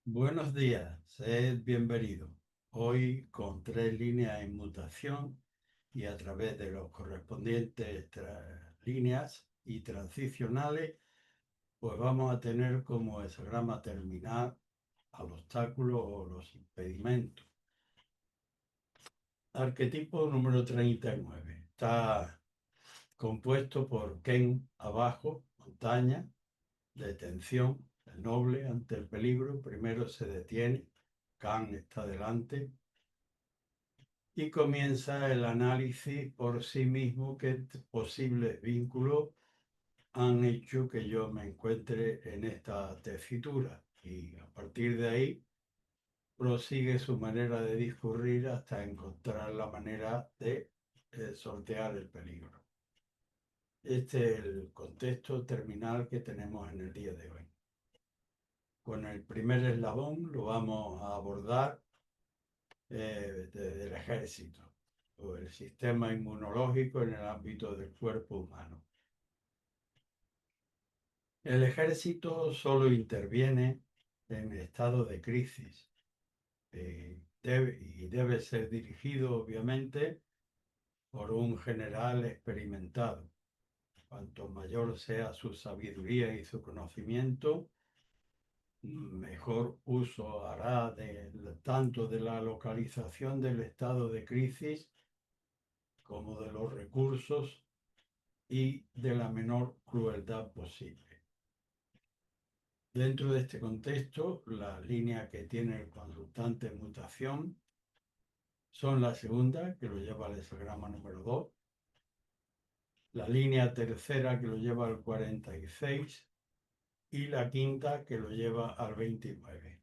Buenos días, sed bienvenido. Hoy con 3 líneas en mutación y a través de los correspondientes líneas y transicionales, pues vamos a tener como hexagrama terminal al obstáculo o los impedimentos. Arquetipo número 39. Está compuesto por Ken abajo, montaña, detención, el noble ante el peligro, primero se detiene, Kan está delante y comienza el análisis por sí mismo qué posibles vínculos han hecho que yo me encuentre en esta tesitura y a partir de ahí prosigue su manera de discurrir hasta encontrar la manera de sortear el peligro. Este es el contexto terminal que tenemos en el día de hoy. Con el primer eslabón lo vamos a abordar desde el ejército o el sistema inmunológico en el ámbito del cuerpo humano. El ejército solo interviene en estado de crisis y debe ser dirigido, obviamente, por un general experimentado. Cuanto mayor sea su sabiduría y su conocimiento, mejor uso hará tanto de la localización del estado de crisis como de los recursos y de la menor crueldad posible. Dentro de este contexto, las líneas que tiene el consultante en mutación son la segunda, que lo lleva al hexagrama número 2, la línea tercera, que lo lleva al 46, y la quinta, que lo lleva al 29.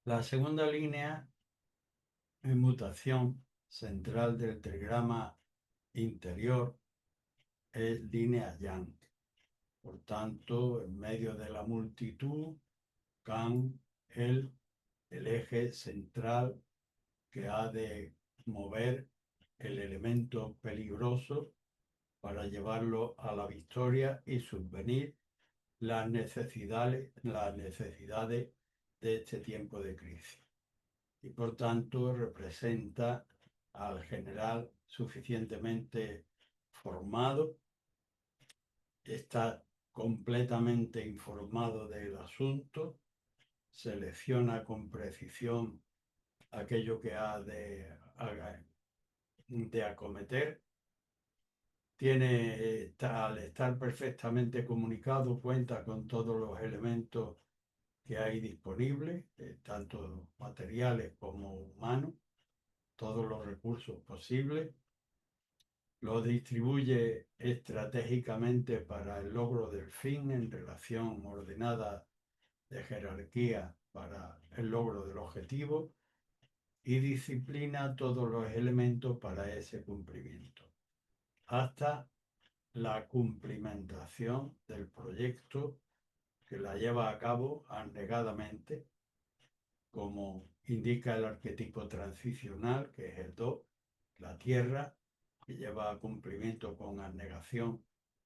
La segunda línea en mutación central del trigrama interior es línea Yang. Por tanto, en medio de la multitud, Kan, el eje central que ha de mover el elemento peligroso para llevarlo a la victoria y subvenir las necesidades de este tiempo de crisis. Y por tanto representa al general suficientemente formado, está completamente informado del asunto, selecciona con precisión aquello que ha de acometer, al estar perfectamente comunicado, cuenta con todos los elementos que hay disponibles, tanto materiales como humanos, todos los recursos posibles, los distribuye estratégicamente para el logro del fin en relación ordenada de jerarquía para el logro del objetivo y disciplina todos los elementos para ese cumplimiento, hasta la cumplimentación del proyecto que la lleva a cabo anegadamente, como indica el arquetipo transicional, que es el Do, la tierra, que lleva a cumplimiento con abnegación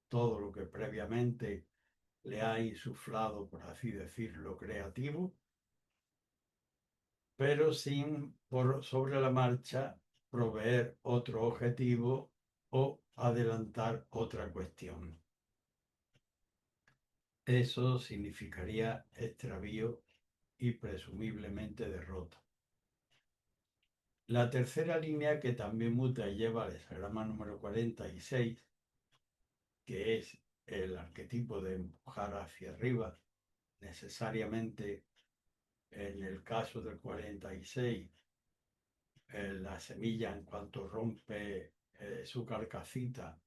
todo lo que previamente le ha insuflado, por así decirlo, creativo, pero sin sobre la marcha proveer otro objetivo o adelantar otra cuestión. Eso significaría extravío y presumiblemente derrota. La tercera línea, que también muta y lleva al hexagrama número 46, que es el arquetipo de empujar hacia arriba, necesariamente en el caso del 46, la semilla en cuanto rompe su carcasita,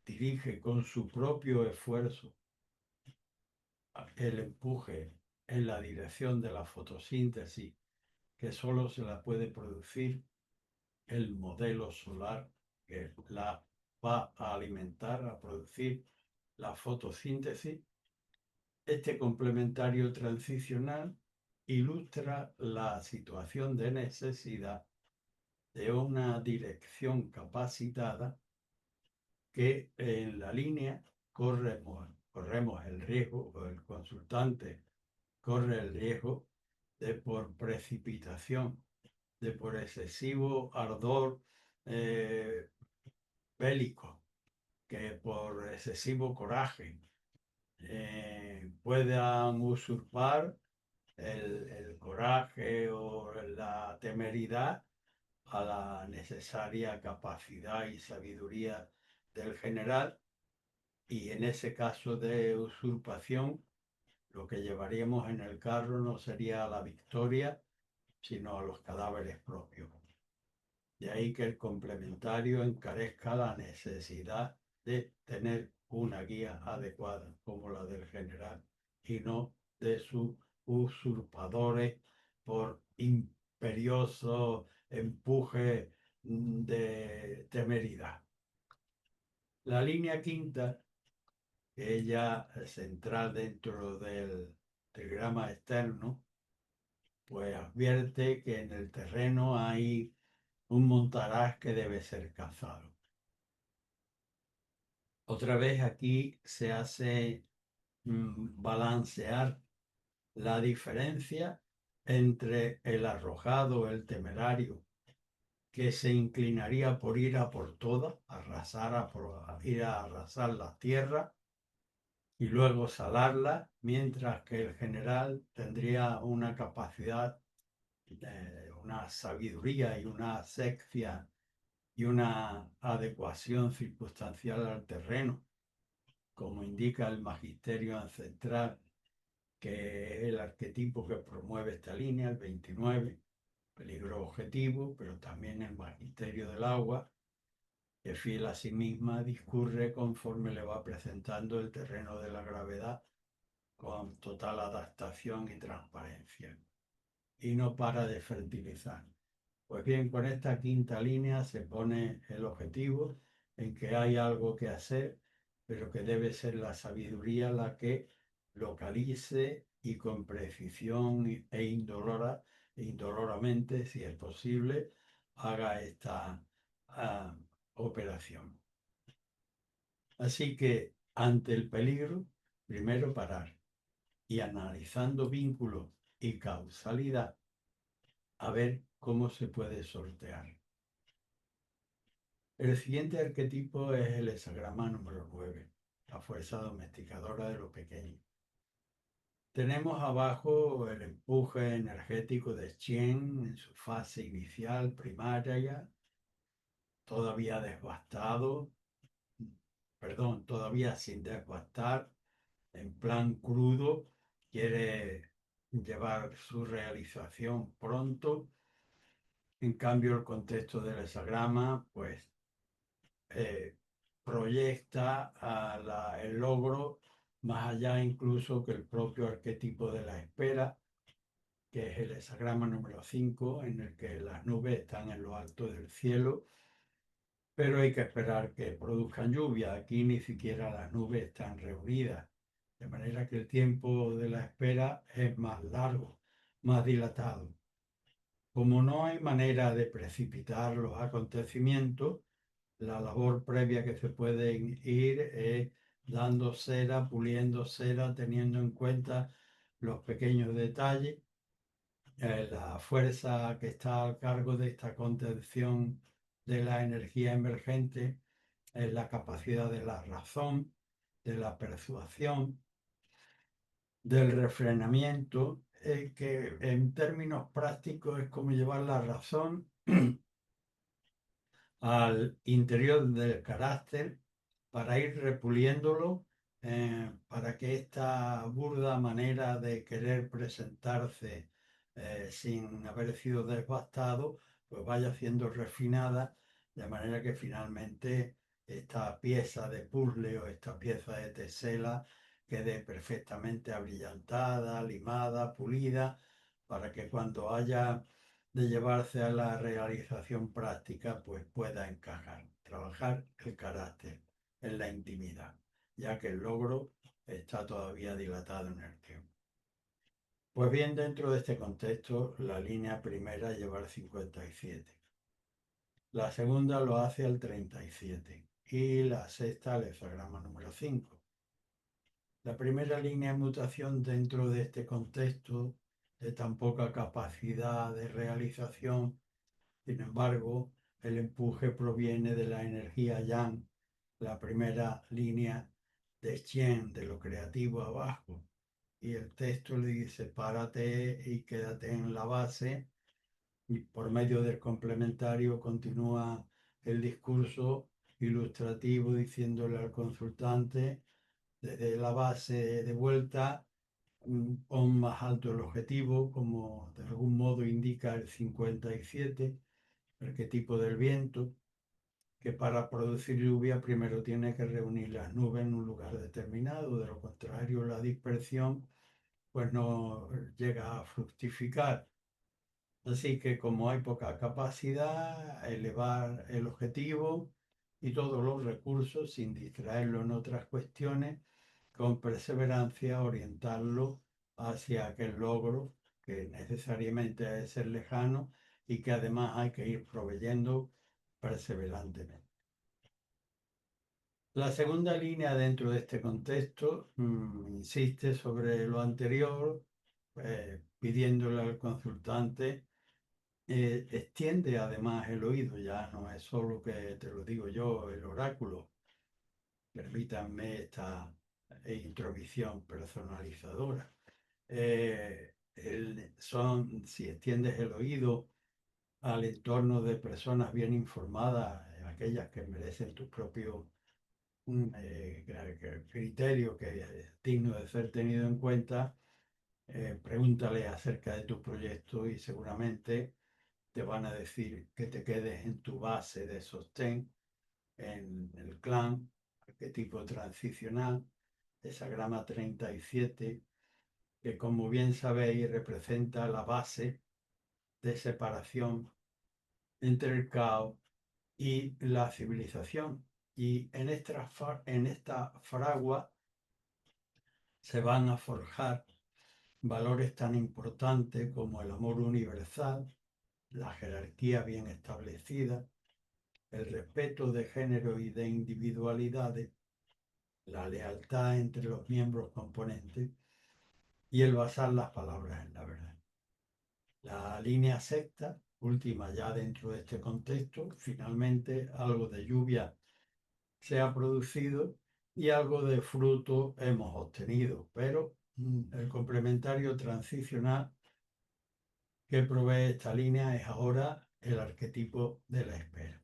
dirige con su propio esfuerzo el empuje en la dirección de la fotosíntesis, que solo se la puede producir el modelo solar que la va a alimentar, a producir la fotosíntesis. Este complementario transicional ilustra la situación de necesidad de una dirección capacitada que en la línea corremos el riesgo, o el consultante corre el riesgo de por precipitación, de por excesivo ardor bélico, que por excesivo coraje puedan usurpar el coraje o la temeridad a la necesaria capacidad y sabiduría del general, y en ese caso de usurpación lo que llevaríamos en el carro no sería a la victoria, sino a los cadáveres propios. De ahí que el complementario encarezca la necesidad de tener una guía adecuada como la del general y no de sus usurpadores por imperioso empuje de temeridad. La línea quinta, que es ya central dentro del trigrama externo, pues advierte que en el terreno hay un montaraz que debe ser cazado. Otra vez aquí se hace balancear la diferencia entre el arrojado, el temerario, que se inclinaría por ir a por todas, ir a arrasar las tierras y luego salarlas, mientras que el general tendría una capacidad, una sabiduría y una asepsia y una adecuación circunstancial al terreno, como indica el magisterio ancestral, que es el arquetipo que promueve esta línea, el 29, peligro objetivo, pero también el magisterio del agua, que fiel a sí misma discurre conforme le va presentando el terreno de la gravedad con total adaptación y transparencia, y no para de fertilizar. Pues bien, con esta quinta línea se pone el objetivo en que hay algo que hacer, pero que debe ser la sabiduría la que localice y con precisión indoloramente, si es posible, haga esta operación. Así que ante el peligro, primero parar y analizando vínculos y causalidad, a ver cómo se puede sortear. El siguiente arquetipo es el hexagrama número 9, la fuerza domesticadora de lo pequeño. Tenemos abajo el empuje energético de Chen en su fase inicial, primaria, todavía devastado, todavía sin devastar, en plan crudo, quiere llevar su realización pronto. En cambio, el contexto del hexagrama, pues, proyecta el logro más allá incluso que el propio arquetipo de la espera, que es el hexagrama número 5, en el que las nubes están en lo alto del cielo, pero hay que esperar que produzcan lluvia. Aquí ni siquiera las nubes están reunidas, de manera que el tiempo de la espera es más largo, más dilatado. Como no hay manera de precipitar los acontecimientos, la labor previa que se puede ir es dando cera, puliendo cera, teniendo en cuenta los pequeños detalles. La fuerza que está al cargo de esta contención de la energía emergente es la capacidad de la razón, de la persuasión, del refrenamiento, que en términos prácticos es como llevar la razón al interior del carácter para ir repuliéndolo, para que esta burda manera de querer presentarse sin haber sido devastado, pues vaya siendo refinada, de manera que finalmente esta pieza de puzzle o esta pieza de tesela quede perfectamente abrillantada, limada, pulida, para que cuando haya de llevarse a la realización práctica, pues pueda encajar, trabajar el carácter en la intimidad, ya que el logro está todavía dilatado en el tiempo. Pues bien, dentro de este contexto, la línea primera lleva al 57, la segunda lo hace al 37 y la sexta al hexagrama número 5. La primera línea de mutación dentro de este contexto de tan poca capacidad de realización, sin embargo, el empuje proviene de la energía yang, la primera línea de Qian, de lo creativo abajo. Y el texto le dice, párate y quédate en la base. Y por medio del complementario continúa el discurso ilustrativo diciéndole al consultante, desde la base de vuelta, pon más alto el objetivo, como de algún modo indica el 57, arquetipo del viento, que para producir lluvia primero tiene que reunir las nubes en un lugar determinado, de lo contrario la dispersión pues no llega a fructificar. Así que como hay poca capacidad, elevar el objetivo y todos los recursos sin distraerlo en otras cuestiones, con perseverancia orientarlo hacia aquel logro que necesariamente ha de ser lejano y que además hay que ir proveyendo perseverantemente. La segunda línea dentro de este contexto insiste sobre lo anterior, pidiéndole al consultante, extiende además el oído, ya no es solo que te lo digo yo, el oráculo. Permítanme esta introducción personalizadora. Si extiendes el oído al entorno de personas bien informadas, aquellas que merecen tu propio criterio, que es digno de ser tenido en cuenta, pregúntale acerca de tu proyecto y seguramente te van a decir que te quedes en tu base de sostén, en el clan, arquetipo transicional, hesagrama 37, que como bien sabéis representa la base de separación entre el caos y la civilización. Y en esta fragua se van a forjar valores tan importantes como el amor universal, la jerarquía bien establecida, el respeto de género y de individualidades, la lealtad entre los miembros componentes y el basar las palabras en la verdad. La línea sexta, última ya dentro de este contexto, finalmente algo de lluvia se ha producido y algo de fruto hemos obtenido, pero el complementario transicional que provee esta línea es ahora el arquetipo de la espera.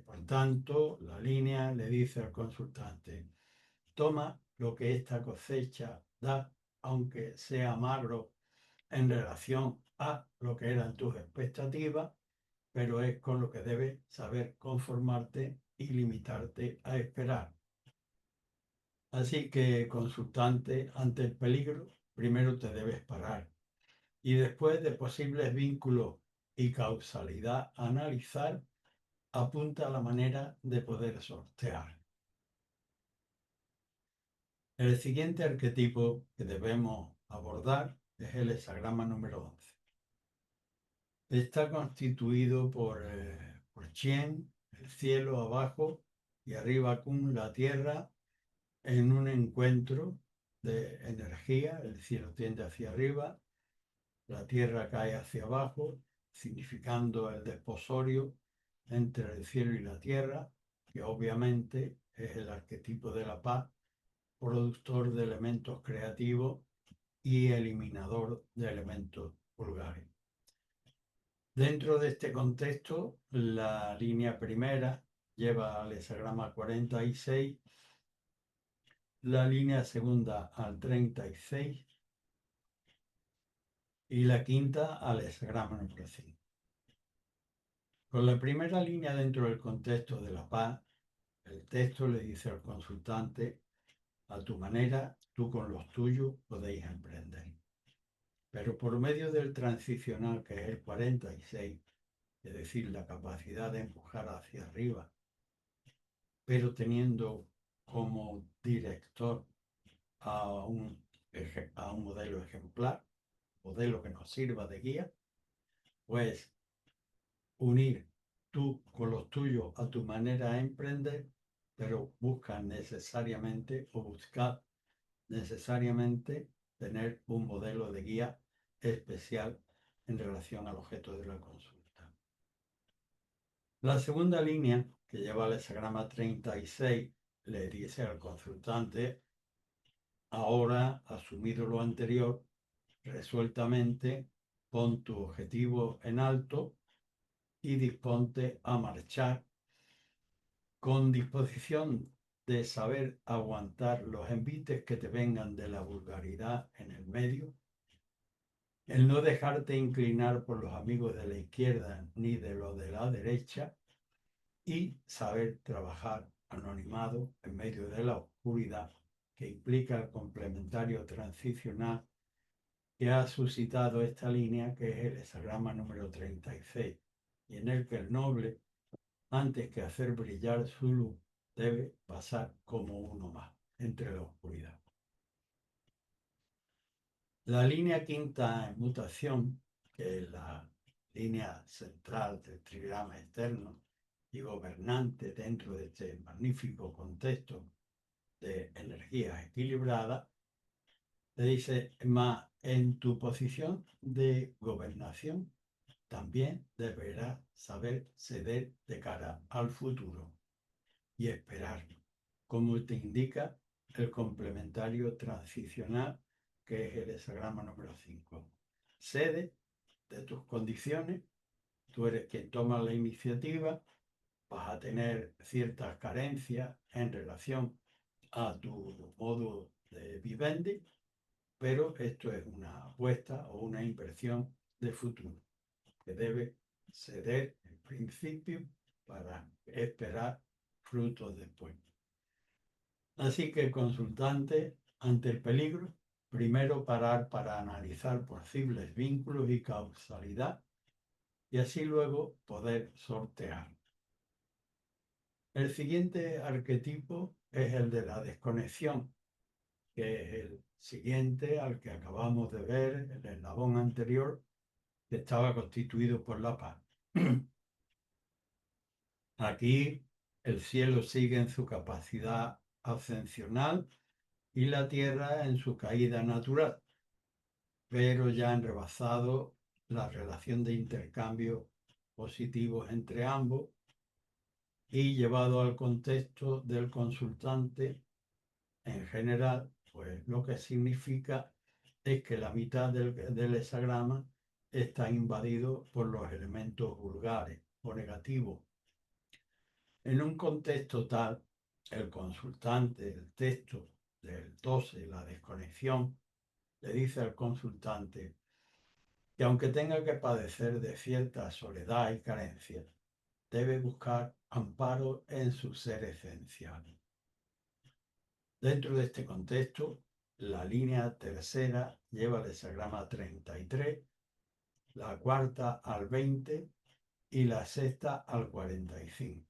Por tanto, la línea le dice al consultante, toma lo que esta cosecha da, aunque sea magro en relación a lo que eran tus expectativas, pero es con lo que debes saber conformarte y limitarte a esperar. Así que, consultante, ante el peligro, primero te debes parar y después de posibles vínculos y causalidad analizar, apunta la manera de poder sortear. El siguiente arquetipo que debemos abordar es el hesagrama número 11. Está constituido por Chien, el cielo abajo, y arriba Kun, la tierra, en un encuentro de energía. El cielo tiende hacia arriba, la tierra cae hacia abajo, significando el desposorio entre el cielo y la tierra, que obviamente es el arquetipo de la paz, productor de elementos creativos y eliminador de elementos vulgares. Dentro de este contexto, la línea primera lleva al hesagrama 46, la línea segunda al 36 y la quinta al hesagrama número 5. Con la primera línea dentro del contexto de la paz, el texto le dice al consultante, a tu manera, tú con los tuyos podéis emprender. Pero por medio del transicional, que es el 46, es decir, la capacidad de empujar hacia arriba, pero teniendo como director a un, a un modelo ejemplar, modelo que nos sirva de guía, pues unir tú con los tuyos a tu manera de emprender, pero busca necesariamente o buscar necesariamente tener un modelo de guía especial en relación al objeto de la consulta. La segunda línea, que lleva el hexagrama 36, le dice al consultante: ahora, asumido lo anterior, resueltamente pon tu objetivo en alto y disponte a marchar con disposición de saber aguantar los envites que te vengan de la vulgaridad en el medio, el no dejarte inclinar por los amigos de la izquierda ni de los de la derecha, y saber trabajar anonimado en medio de la oscuridad que implica el complementario transicional que ha suscitado esta línea, que es el hexagrama número 36, y en el que el noble, antes que hacer brillar su luz, debe pasar como uno más entre la oscuridad. La línea quinta en mutación, que es la línea central del trigrama externo y gobernante dentro de este magnífico contexto de energías equilibradas, le dice: más en tu posición de gobernación también deberás saber ceder de cara al futuro y esperar, como te indica el complementario transicional, que es el hexagrama número 5. Cede de tus condiciones, tú eres quien toma la iniciativa, vas a tener ciertas carencias en relación a tu modo de vivendi, pero esto es una apuesta o una inversión de futuro que debe ceder en principio para esperar frutos después. Así que el consultante, ante el peligro, primero parar para analizar posibles vínculos y causalidad, y así luego poder sortear. El siguiente arquetipo es el de la desconexión, que es el siguiente al que acabamos de ver, el eslabón anterior, que estaba constituido por la paz. Aquí el cielo sigue en su capacidad ascensional y la tierra en su caída natural, pero ya han rebasado la relación de intercambio positivos entre ambos y llevado al contexto del consultante en general, pues lo que significa es que la mitad del hexagrama está invadido por los elementos vulgares o negativos. En un contexto tal, el consultante, el texto del 12, la desconexión, le dice al consultante que aunque tenga que padecer de cierta soledad y carencia, debe buscar amparo en su ser esencial. Dentro de este contexto, la línea tercera lleva el hexagrama 33, la cuarta al 20 y la sexta al 45.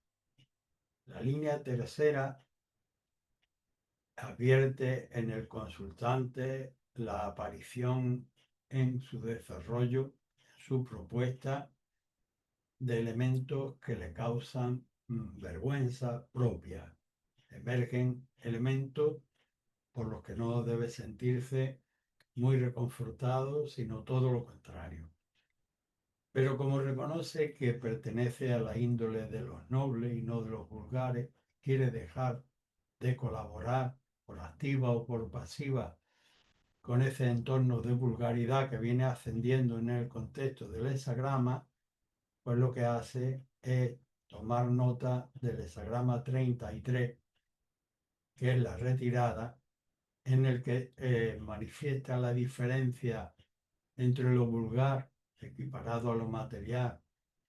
La línea tercera advierte en el consultante la aparición en su desarrollo, su propuesta, de elementos que le causan vergüenza propia. Emergen elementos por los que no debe sentirse muy reconfortado, sino todo lo contrario. Pero como reconoce que pertenece a la índole de los nobles y no de los vulgares, quiere dejar de colaborar por activa o por pasiva con ese entorno de vulgaridad que viene ascendiendo en el contexto del hexagrama, pues lo que hace es tomar nota del hexagrama 33, que es la retirada, en el que manifiesta la diferencia entre lo vulgar, equiparado a lo material,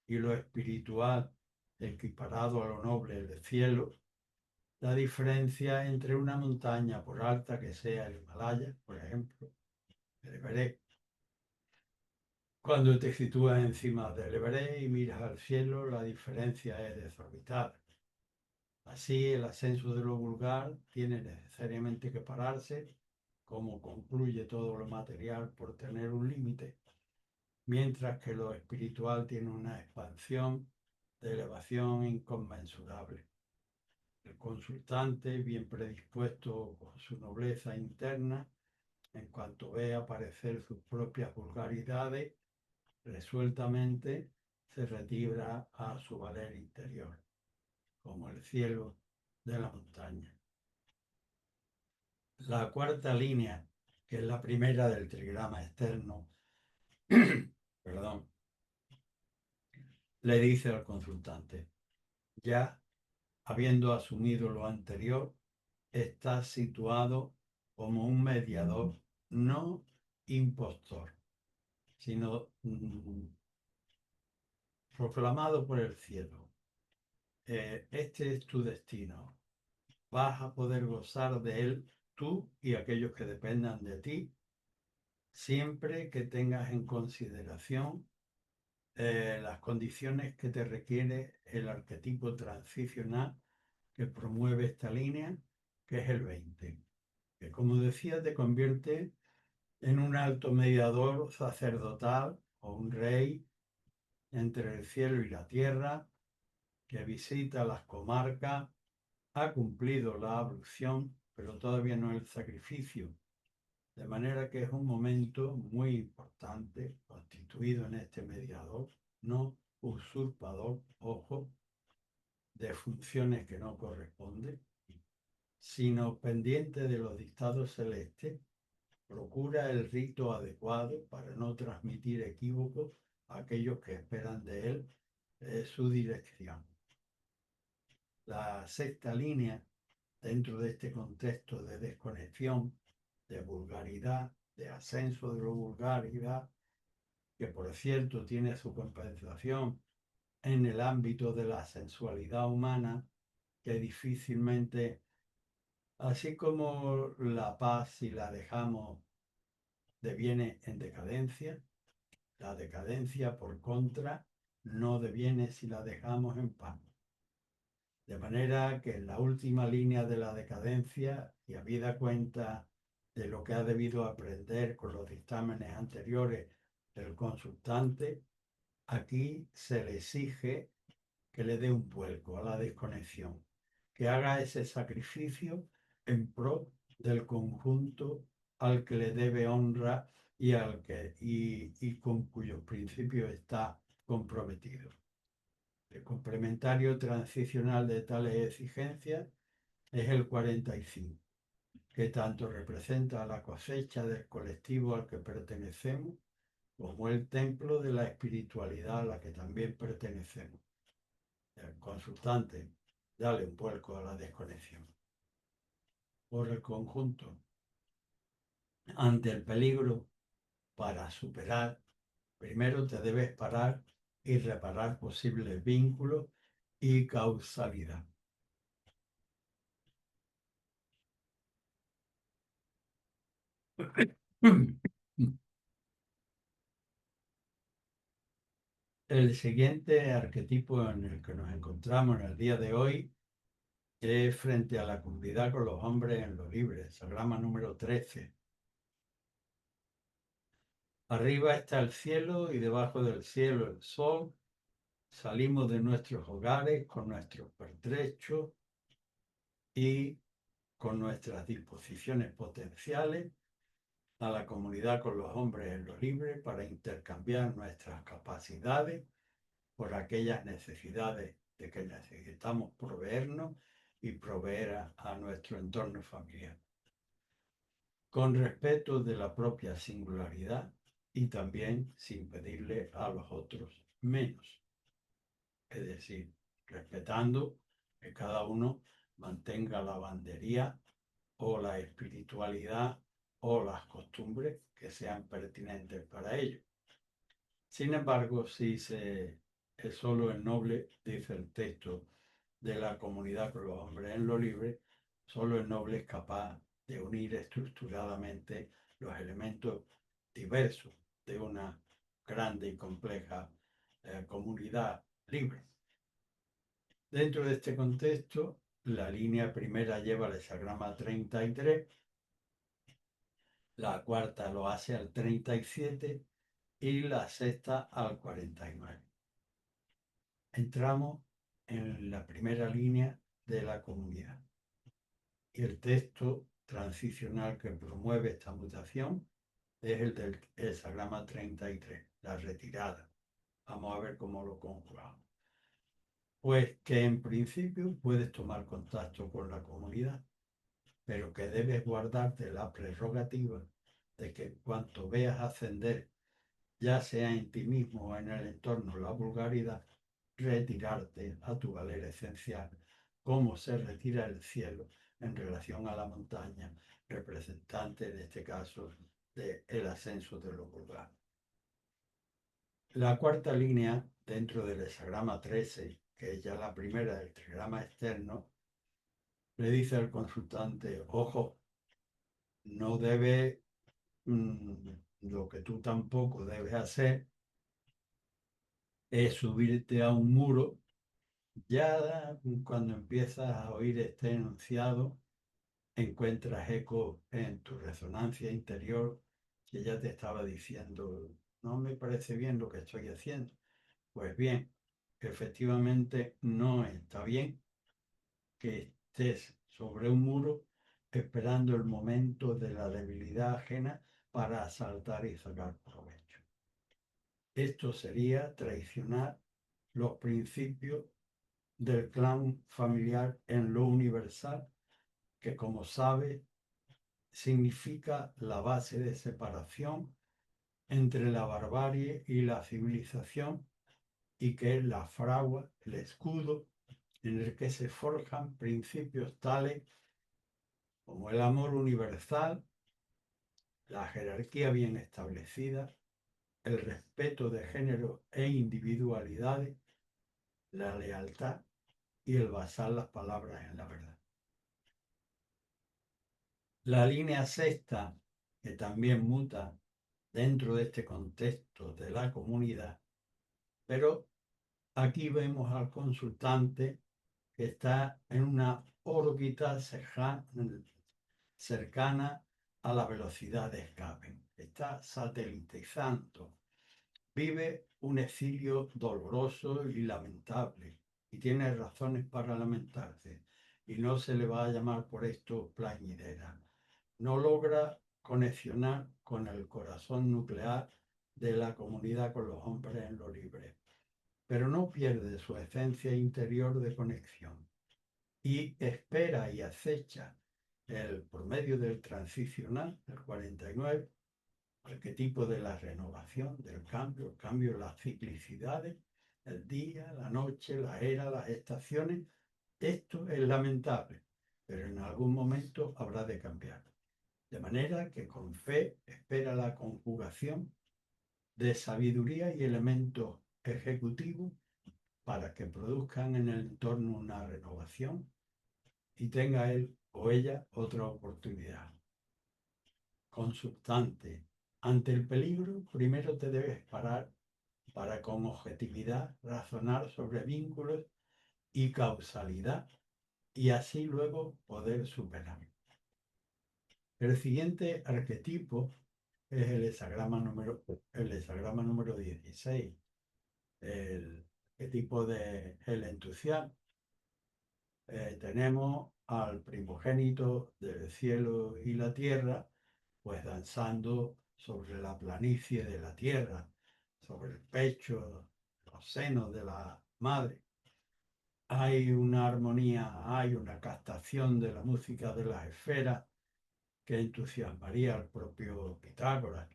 y lo espiritual, equiparado a lo noble del cielo. La diferencia entre una montaña, por alta que sea el Himalaya, por ejemplo, el Everest. Cuando te sitúas encima del Everest y miras al cielo, la diferencia es desorbitada. Así, el ascenso de lo vulgar tiene necesariamente que pararse, como concluye todo lo material, por tener un límite, mientras que lo espiritual tiene una expansión de elevación inconmensurable. El consultante, bien predispuesto con su nobleza interna, en cuanto ve aparecer sus propias vulgaridades, resueltamente se retira a su valer interior, como el cielo de la montaña. La cuarta línea, que es la primera del trigrama externo, perdón, le dice al consultante: ya habiendo asumido lo anterior, estás situado como un mediador, no impostor, sino proclamado por el cielo. Este es tu destino. Vas a poder gozar de él tú y aquellos que dependan de ti, siempre que tengas en consideración las condiciones que te requiere el arquetipo transicional que promueve esta línea, que es el 20, que, como decía, te convierte en un alto mediador sacerdotal o un rey entre el cielo y la tierra, que visita las comarcas, ha cumplido la ablución, pero todavía no el sacrificio. De manera que es un momento muy importante constituido en este mediador, no usurpador, ojo, de funciones que no corresponden, sino pendiente de los dictados celestes. Procura el rito adecuado para no transmitir equívocos a aquellos que esperan de él su dirección. La sexta línea, dentro de este contexto de desconexión, de vulgaridad, de ascenso de la vulgaridad, que por cierto tiene su compensación en el ámbito de la sensualidad humana, que difícilmente, así como la paz, si la dejamos, deviene en decadencia, la decadencia, por contra, no deviene si la dejamos en paz. De manera que en la última línea de la decadencia, y habida cuenta de lo que ha debido aprender con los dictámenes anteriores del consultante, aquí se le exige que le dé un vuelco a la desconexión, que haga ese sacrificio en pro del conjunto al que le debe honra y con cuyos principios está comprometido. El complementario transicional de tales exigencias es el 45, que tanto representa la cosecha del colectivo al que pertenecemos, como el templo de la espiritualidad a la que también pertenecemos. El consultante, dale un vuelco a la desconexión. Por el conjunto, ante el peligro, para superar, primero te debes parar y reparar posibles vínculos y causalidad. El siguiente arquetipo en el que nos encontramos en el día de hoy es frente a la comunidad con los hombres en lo libre, Sagrama número 13. Arriba está el cielo y debajo del cielo el sol. Salimos de nuestros hogares con nuestros pertrechos y con nuestras disposiciones potenciales a la comunidad con los hombres en lo libre para intercambiar nuestras capacidades por aquellas necesidades de que necesitamos proveernos y proveer a nuestro entorno familiar, con respeto de la propia singularidad y también sin pedirle a los otros menos. Es decir, respetando que cada uno mantenga la bandería o la espiritualidad o las costumbres que sean pertinentes para ello. Sin embargo, si es solo el noble, dice el texto de la comunidad con los hombres en lo libre, solo el noble es capaz de unir estructuradamente los elementos diversos de una grande y compleja comunidad libre. Dentro de este contexto, la línea primera lleva el hexagrama 33, la cuarta lo hace al 37 y la sexta al 49. Entramos en la primera línea de la comunidad. Y el texto transicional que promueve esta mutación es el del hesagrama 33, la retirada. Vamos a ver cómo lo conjugamos. Pues que en principio puedes tomar contacto con la comunidad, pero que debes guardarte la prerrogativa de que cuanto veas ascender, ya sea en ti mismo o en el entorno, la vulgaridad, retirarte a tu galera esencial, como se retira el cielo en relación a la montaña, representante en este caso del ascenso de lo vulgar. La cuarta línea dentro del hesagrama 13, que es ya la primera del trigrama externo, le dice al consultante, ojo, no debe, lo que tú tampoco debes hacer es subirte a un muro. Ya cuando empiezas a oír este enunciado, encuentras eco en tu resonancia interior que ya te estaba diciendo, no me parece bien lo que estoy haciendo. Pues bien, efectivamente no está bien que estés sobre un muro esperando el momento de la debilidad ajena para asaltar y sacar provecho. Esto sería traicionar los principios del clan familiar en lo universal, que como sabe significa la base de separación entre la barbarie y la civilización, y que es la fragua, el escudo en el que se forjan principios tales como el amor universal, la jerarquía bien establecida, el respeto de género e individualidades, la lealtad y el basar las palabras en la verdad. La línea sexta, que también muta dentro de este contexto de la comunidad, pero aquí vemos al consultante que está en una órbita cercana a la velocidad de escape. Está satelitizando. Vive un exilio doloroso y lamentable y tiene razones para lamentarse. Y no se le va a llamar por esto plañidera. No logra conexionar con el corazón nuclear de la comunidad con los hombres en lo libre, pero no pierde su esencia interior de conexión y espera y acecha por medio del transicional, del 49, arquetipo de la renovación, del cambio, el cambio de las ciclicidades, el día, la noche, la era, las estaciones. Esto es lamentable, pero en algún momento habrá de cambiar. De manera que con fe espera la conjugación de sabiduría y elementos ejecutivos para que produzcan en el entorno una renovación y tenga él o ella otra oportunidad. Consultante, ante el peligro, primero te debes parar para con objetividad razonar sobre vínculos y causalidad y así luego poder superar. El siguiente arquetipo es el hesagrama número 16, el arquetipo del entusiasmo. Tenemos al primogénito del cielo y la tierra, pues danzando sobre la planicie de la tierra, sobre el pecho, los senos de la madre. Hay una armonía, hay una captación de la música de las esferas que entusiasmaría al propio Pitágoras.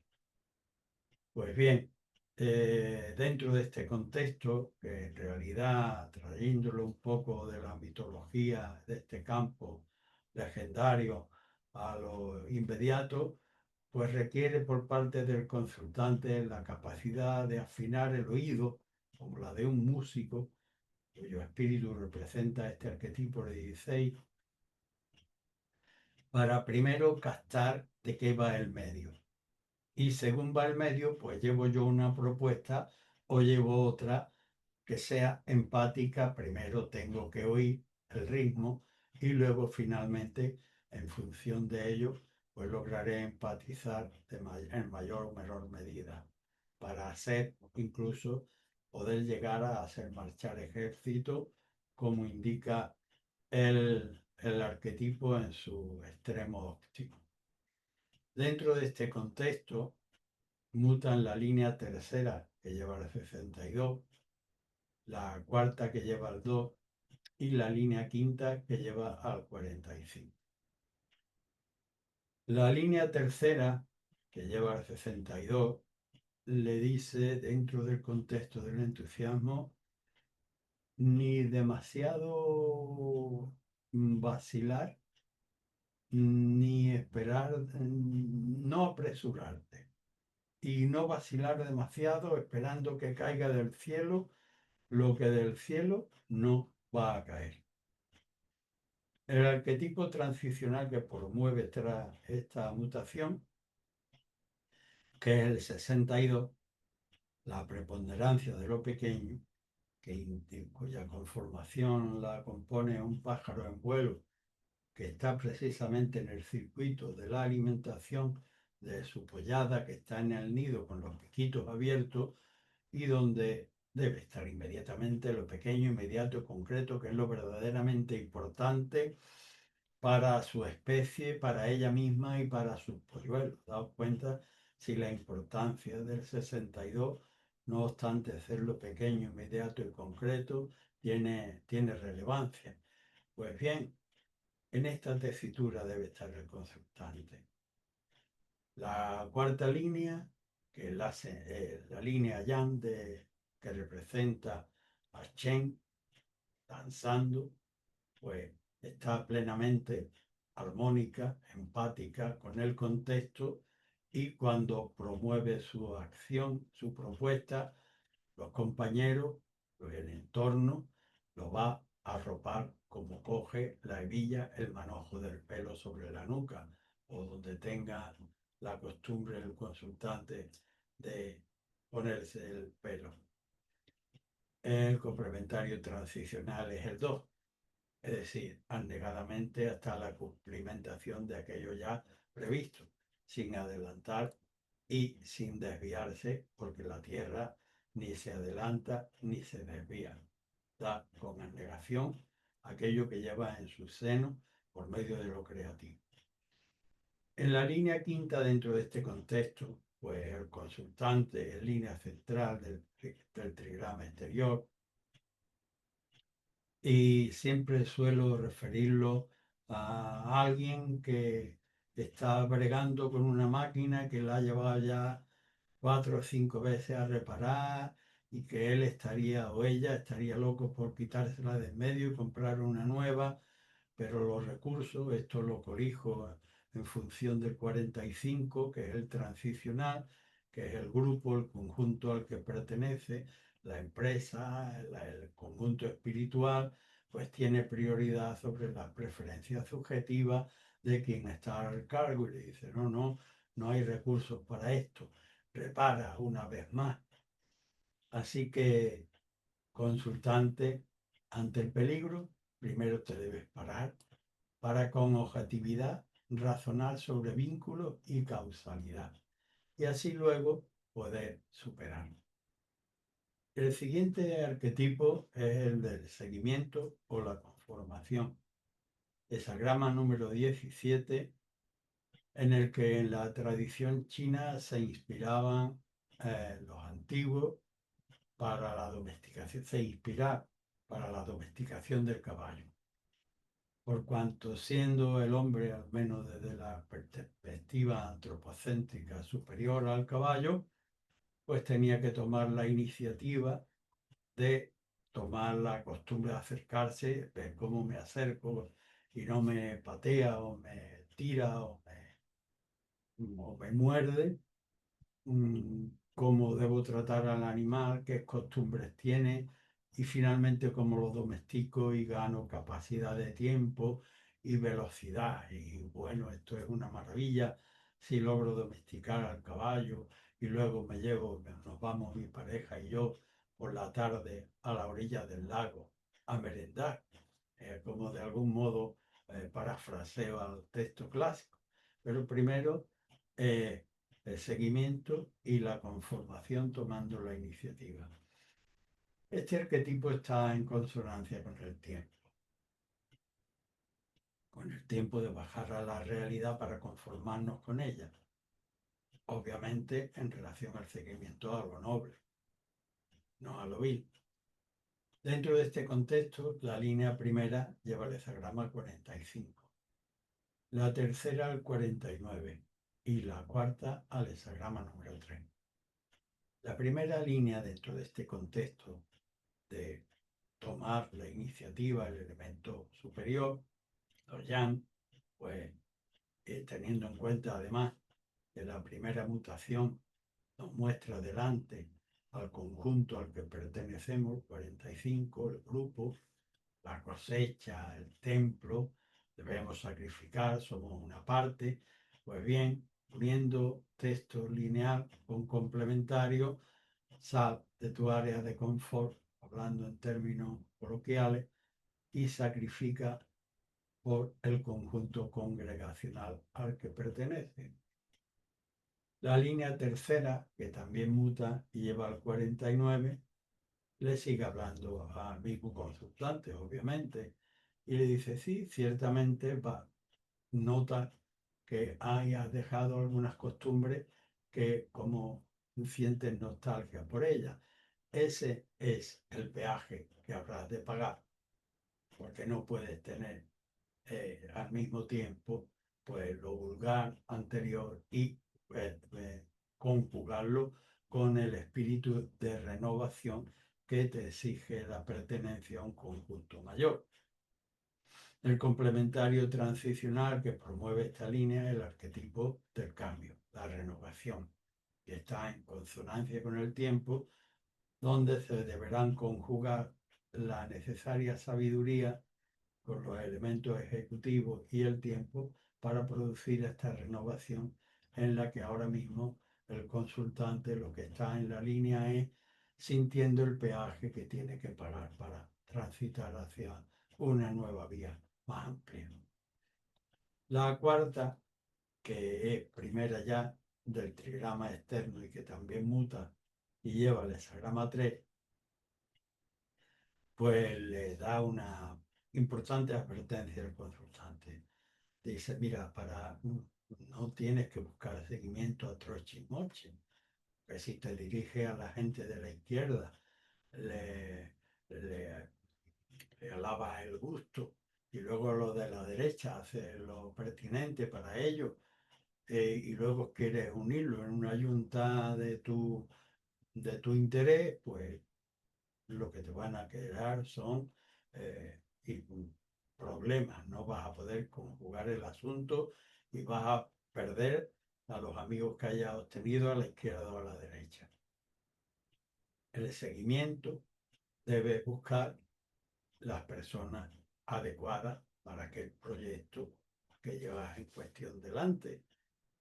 Pues bien, dentro de este contexto, que en realidad trayéndolo un poco de la mitología de este campo legendario a lo inmediato, pues requiere por parte del consultante la capacidad de afinar el oído, como la de un músico, cuyo espíritu representa este arquetipo de 16, para primero captar de qué va el medio. Y según va el medio, pues llevo yo una propuesta o llevo otra que sea empática. Primero tengo que oír el ritmo y luego finalmente, en función de ello, pues lograré empatizar en mayor o menor medida para hacer incluso poder llegar a hacer marchar ejército, como indica el arquetipo en su extremo óptimo. Dentro de este contexto, mutan la línea tercera que lleva al 62, la cuarta que lleva al 2 y la línea quinta que lleva al 45. La línea tercera que lleva al 62 le dice, dentro del contexto del entusiasmo, ni demasiado vacilar, ni esperar, no apresurarte y no vacilar demasiado esperando que caiga del cielo lo que del cielo no va a caer. El arquetipo transicional que promueve esta mutación, que es el 62, la preponderancia de lo pequeño, cuya conformación la compone un pájaro en vuelo que está precisamente en el circuito de la alimentación de su pollada, que está en el nido con los piquitos abiertos y donde debe estar inmediatamente lo pequeño, inmediato, concreto, que es lo verdaderamente importante para su especie, para ella misma y para sus polluelos. Daos cuenta si la importancia del 62, no obstante serlo pequeño, inmediato y concreto, tiene relevancia. Pues bien, en esta tesitura debe estar el consultante. La cuarta línea, que es la línea Yang, que representa a Chen danzando, pues está plenamente armónica, empática con el contexto y cuando promueve su acción, su propuesta, los compañeros, el entorno, lo va a arropar como coge la hebilla el manojo del pelo sobre la nuca o donde tenga la costumbre el consultante de ponerse el pelo. El complementario transicional es el 2, es decir, anegadamente hasta la cumplimentación de aquello ya previsto, sin adelantar y sin desviarse, porque la Tierra ni se adelanta ni se desvía. Da con anegación aquello que lleva en su seno por medio de lo creativo. En la línea quinta, dentro de este contexto, pues el consultante en línea central del trigrama exterior, y siempre suelo referirlo a alguien que está bregando con una máquina que la ha llevado ya 4 o 5 veces a reparar y que él estaría o ella estaría loco por quitársela de en medio y comprar una nueva, pero los recursos, esto lo corrijo en función del 45, que es el transicional, que es el grupo, el conjunto al que pertenece, la empresa, el conjunto espiritual, pues tiene prioridad sobre las preferencias subjetivas de quien está al cargo y le dice, no hay recursos para esto, repara una vez más. Así que, consultante, ante el peligro, primero te debes parar para con objetividad razonar sobre vínculo y causalidad y así luego poder superarlo. El siguiente arquetipo es el del seguimiento o la conformación. Hesagrama número 17, en el que en la tradición china se inspiraban los antiguos para la domesticación, para la domesticación del caballo. Por cuanto siendo el hombre, al menos desde la perspectiva antropocéntrica superior al caballo, pues tenía que tomar la iniciativa de tomar la costumbre de acercarse, ver cómo me acerco y no me patea o me tira o me muerde, cómo debo tratar al animal, qué costumbres tiene y finalmente cómo lo domestico y gano capacidad de tiempo y velocidad. Y bueno, esto es una maravilla si logro domesticar al caballo y luego nos vamos mi pareja y yo por la tarde a la orilla del lago a merendar, como de algún modo parafraseo al texto clásico. Pero primero el seguimiento y la conformación tomando la iniciativa. Este arquetipo está en consonancia con el tiempo. con el tiempo de bajar a la realidad para conformarnos con ella, obviamente en relación al seguimiento a lo noble, no a lo vil. Dentro de este contexto, la línea primera lleva el hexagrama al 45, la tercera al 49 y la cuarta al hexagrama número 3. La primera línea dentro de este contexto de tomar la iniciativa, el elemento superior, los yang, pues teniendo en cuenta además que la primera mutación nos muestra delante al conjunto al que pertenecemos, 45, el grupo, la cosecha, el templo, debemos sacrificar, somos una parte. Pues bien, uniendo texto lineal con complementario, sal de tu área de confort, hablando en términos coloquiales, y sacrifica por el conjunto congregacional al que pertenece. La línea tercera, que también muta y lleva al 49, le sigue hablando al mismo consultante, obviamente, y le dice, sí, ciertamente nota que hayas dejado algunas costumbres que como sientes nostalgia por ellas. Ese es el peaje que habrás de pagar, porque no puedes tener al mismo tiempo pues lo vulgar anterior y conjugarlo con el espíritu de renovación que te exige la pertenencia a un conjunto mayor. El complementario transicional que promueve esta línea es el arquetipo del cambio, la renovación, que está en consonancia con el tiempo, donde se deberán conjugar la necesaria sabiduría con los elementos ejecutivos y el tiempo para producir esta renovación en la que ahora mismo el consultante lo que está en la línea es sintiendo el peaje que tiene que pagar para transitar hacia una nueva vía más amplia. La cuarta, que es primera ya del trigrama externo y que también muta y lleva el hexagrama 3, pues le da una importante advertencia al consultante. Dice, mira, no tienes que buscar seguimiento a trochimoche, que si te diriges a la gente de la izquierda, le, le, le alabas el gusto y luego lo de la derecha hace lo pertinente para ello, y luego quieres unirlo en una yunta de tu interés, pues lo que te van a quedar son y problemas. No vas a poder conjugar el asunto y vas a perder a los amigos que hayas obtenido a la izquierda o a la derecha. El seguimiento debe buscar las personas adecuadas para aquel proyecto que llevas en cuestión delante.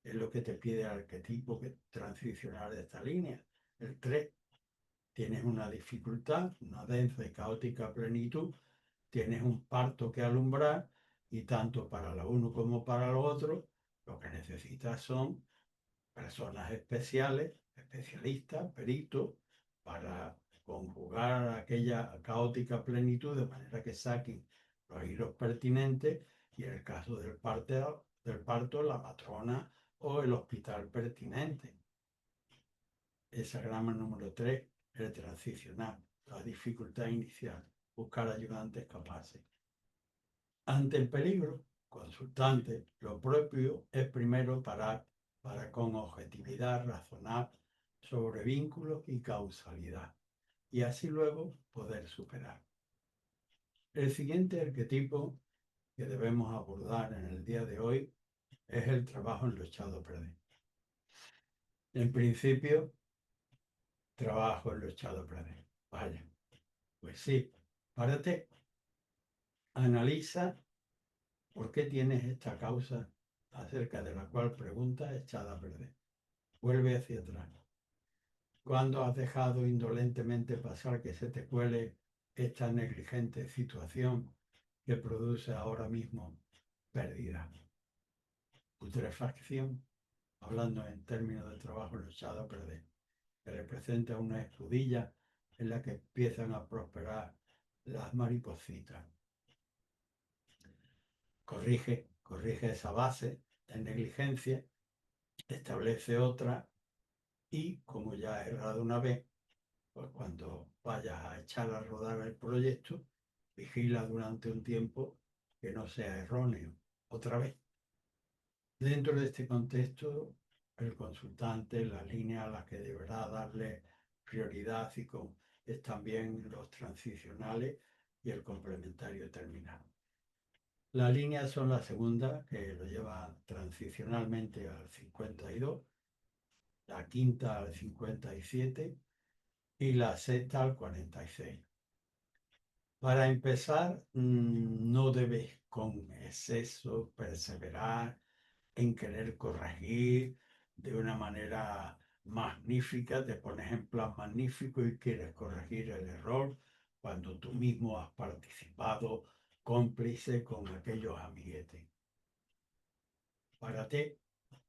Es lo que te pide el arquetipo transicional de esta línea. El 3. Tienes una dificultad, una densa y caótica plenitud, tienes un parto que alumbrar y tanto para lo uno como para lo otro, lo que necesitas son personas especiales, especialistas, peritos, para conjugar aquella caótica plenitud de manera que saquen los hilos pertinentes y en el caso del parto la matrona o el hospital pertinente. Esa grama número 3, el transicional, la dificultad inicial, buscar ayudantes capaces. Ante el peligro, consultante, lo propio es primero parar para con objetividad razonar sobre vínculos y causalidad, y así luego poder superar. El siguiente arquetipo que debemos abordar en el día de hoy es el trabajo en lo echado a perder. En principio, trabajo en lo echado a perder. Vaya, pues sí, párate, analiza por qué tienes esta causa acerca de la cual preguntas echada a perder. Vuelve hacia atrás. ¿Cuándo has dejado indolentemente pasar que se te cuele esta negligente situación que produce ahora mismo pérdida? Putrefacción, hablando en términos de trabajo en lo echado a perder, que representa una escudilla en la que empiezan a prosperar las maripositas. corrige esa base de negligencia, establece otra y como ya he errado una vez, pues cuando vayas a echar a rodar el proyecto, vigila durante un tiempo que no sea erróneo otra vez. Dentro de este contexto, el consultante, la línea a la que deberá darle prioridad es también los transicionales y el complementario terminal. Las líneas son la segunda, que lo lleva transicionalmente al 52, la quinta al 57 y la sexta al 46. Para empezar, no debes con exceso perseverar en querer corregir de una manera magnífica, te pones en plan magnífico y quieres corregir el error cuando tú mismo has participado cómplice con aquellos amiguetes. Párate,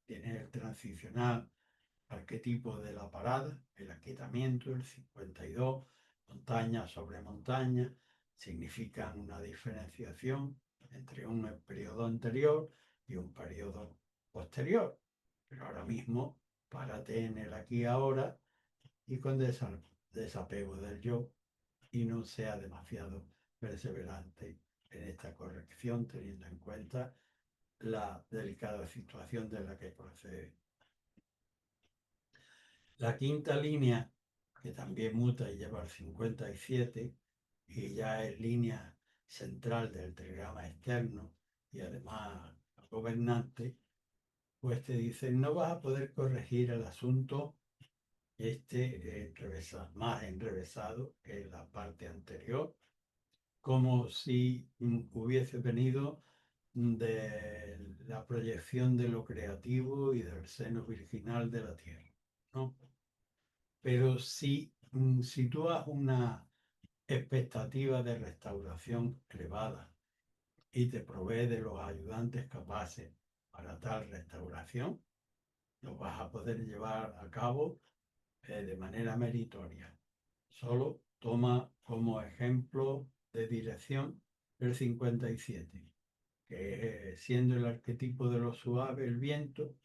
tienes el transicional arquetipo de la parada, el aquietamiento, el 52, montaña sobre montaña, significan una diferenciación entre un periodo anterior y un periodo posterior. Pero ahora mismo, párate en el aquí y ahora y con desapego del yo y no sea demasiado perseverante en esta corrección, teniendo en cuenta la delicada situación de la que procede. La quinta línea, que también muta y lleva al 57, y ya es línea central del telegrama externo y además gobernante, pues te dicen no vas a poder corregir el asunto más enrevesado que la parte anterior, como si hubiese venido de la proyección de lo creativo y del seno virginal de la tierra, ¿no? Pero si sitúas una expectativa de restauración elevada y te provee de los ayudantes capaces para tal restauración, lo vas a poder llevar a cabo de manera meritoria. Solo toma como ejemplo de dirección el 57, que siendo el arquetipo de lo suave, el viento,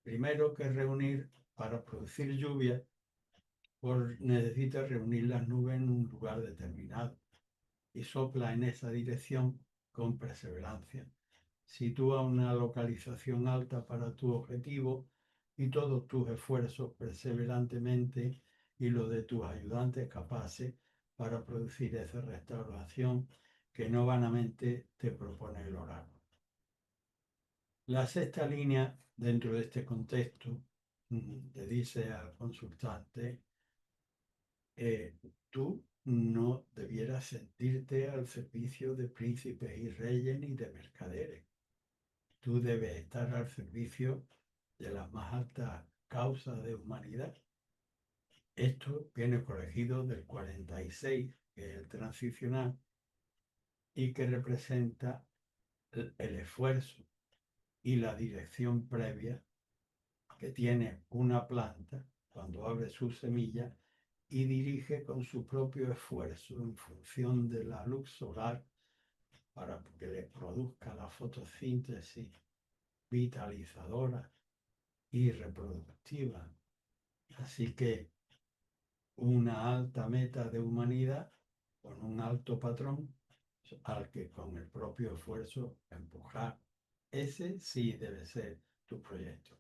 primero que reunir para producir lluvia, necesita reunir las nubes en un lugar determinado y sopla en esa dirección con perseverancia. Sitúa una localización alta para tu objetivo y todos tus esfuerzos perseverantemente y los de tus ayudantes capaces para producir esa restauración que no vanamente te propone el oráculo. La sexta línea, dentro de este contexto, le dice al consultante, tú no debieras sentirte al servicio de príncipes y reyes ni de mercaderes. Tú debes estar al servicio de las más altas causas de humanidad. Esto viene corregido del 46, que es el transicional, y que representa el esfuerzo y la dirección previa que tiene una planta cuando abre su semilla y dirige con su propio esfuerzo en función de la luz solar para que le produzca la fotosíntesis vitalizadora y reproductiva. Así que una alta meta de humanidad con un alto patrón al que con el propio esfuerzo empujar. Ese sí debe ser tu proyecto.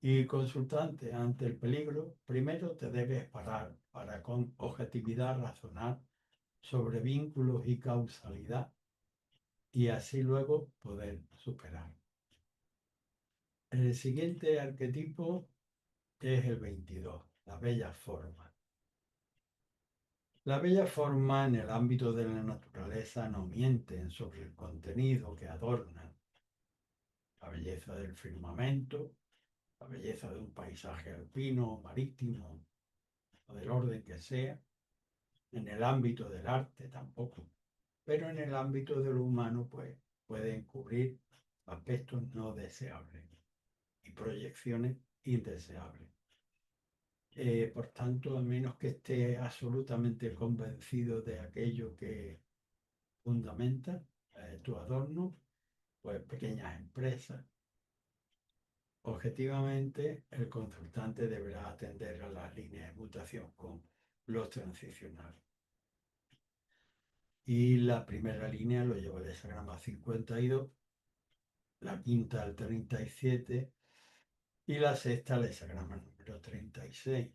Y consultante, ante el peligro, primero te debes parar para con objetividad razonar sobre vínculos y causalidad y así luego poder superar. El siguiente arquetipo es el 22, la bella forma. La bella forma en el ámbito de la naturaleza no mienten sobre el contenido que adornan. La belleza del firmamento, la belleza de un paisaje alpino, marítimo, o del orden que sea, en el ámbito del arte tampoco, pero en el ámbito de lo humano, pues pueden cubrir aspectos no deseables y proyecciones indeseables. Por tanto, a menos que esté absolutamente convencido de aquello que fundamenta tu adorno, pues pequeñas empresas. Objetivamente, el consultante deberá atender a las líneas de mutación con los transicionales. Y la primera línea lo lleva el hexagrama 52, la quinta al 37 y la sexta al hexagrama número 36.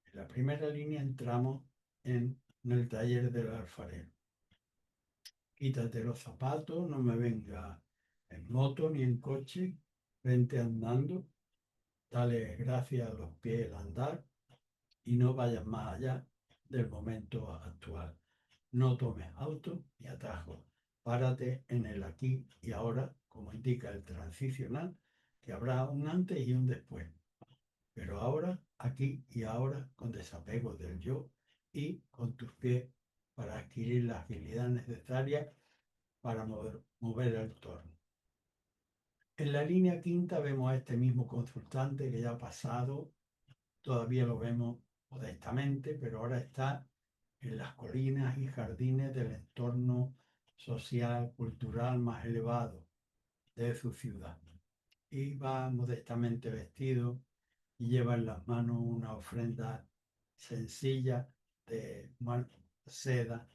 En la primera línea entramos en el taller del alfarero. Quítate los zapatos, no me venga en moto ni en coche, vente andando, dale gracias a los pies al andar y no vayas más allá del momento actual. No tomes auto ni atajos. Párate en el aquí y ahora, como indica el transicional, que habrá un antes y un después. Pero ahora, aquí y ahora, con desapego del yo y con tus pies para adquirir la agilidad necesaria para mover el torno. En la línea quinta vemos a este mismo consultante que ya ha pasado, todavía lo vemos modestamente, pero ahora está en las colinas y jardines del entorno social, cultural más elevado de su ciudad. Y va modestamente vestido y lleva en las manos una ofrenda sencilla de seda,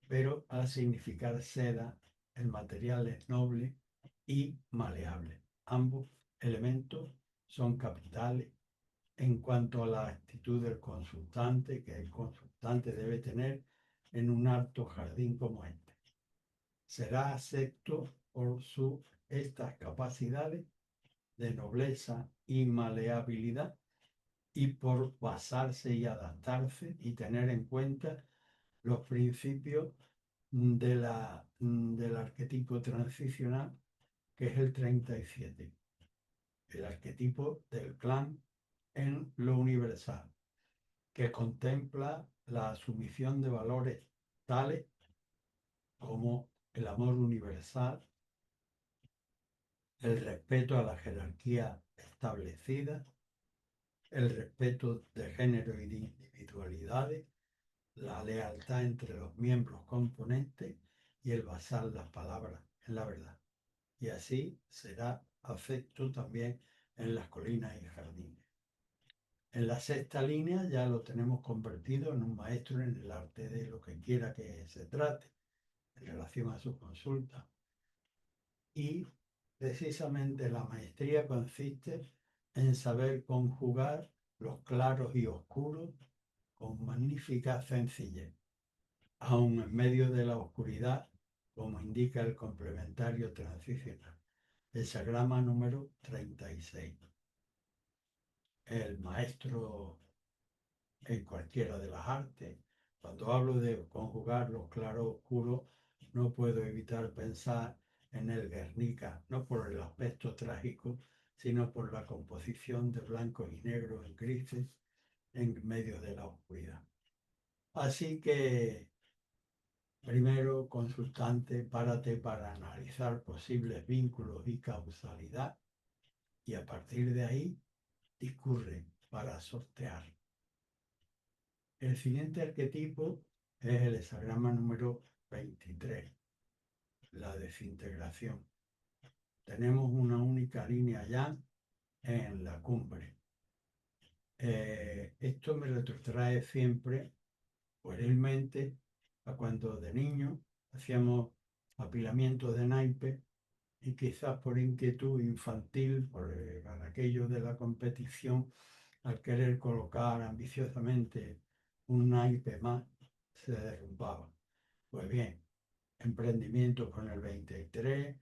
pero al significar seda, el material es noble y maleable. Ambos elementos son capitales en cuanto a la actitud del consultante que el consultante debe tener en un alto jardín como este. Será acepto por estas capacidades de nobleza y maleabilidad y por basarse y adaptarse y tener en cuenta los principios del arquetipo transicional, que es el 37, el arquetipo del clan en lo universal, que contempla la sumisión de valores tales como el amor universal, el respeto a la jerarquía establecida, el respeto de género y de individualidades, la lealtad entre los miembros componentes y el basar las palabras en la verdad. Y así será afecto también en las colinas y jardines. En la sexta línea ya lo tenemos convertido en un maestro en el arte de lo que quiera que se trate en relación a su consulta. Y precisamente la maestría consiste en saber conjugar los claros y oscuros con magnífica sencillez, aun en medio de la oscuridad, como indica el complementario transicional, el hexagrama número 36. El maestro en cualquiera de las artes, cuando hablo de conjugar los claros oscuros, no puedo evitar pensar en el Guernica, no por el aspecto trágico, sino por la composición de blancos y negros en grises en medio de la oscuridad. Así que, primero, consultante, párate para analizar posibles vínculos y causalidad y a partir de ahí discurre para sortear. El siguiente arquetipo es el hexagrama número 23, la desintegración. Tenemos una única línea ya en la cumbre. Esto me retrotrae siempre, puerilmente, a cuando de niño hacíamos apilamientos de naipes y quizás por inquietud infantil, por aquello de la competición, al querer colocar ambiciosamente un naipe más, se derrumbaba. Pues bien, emprendimientos con el 23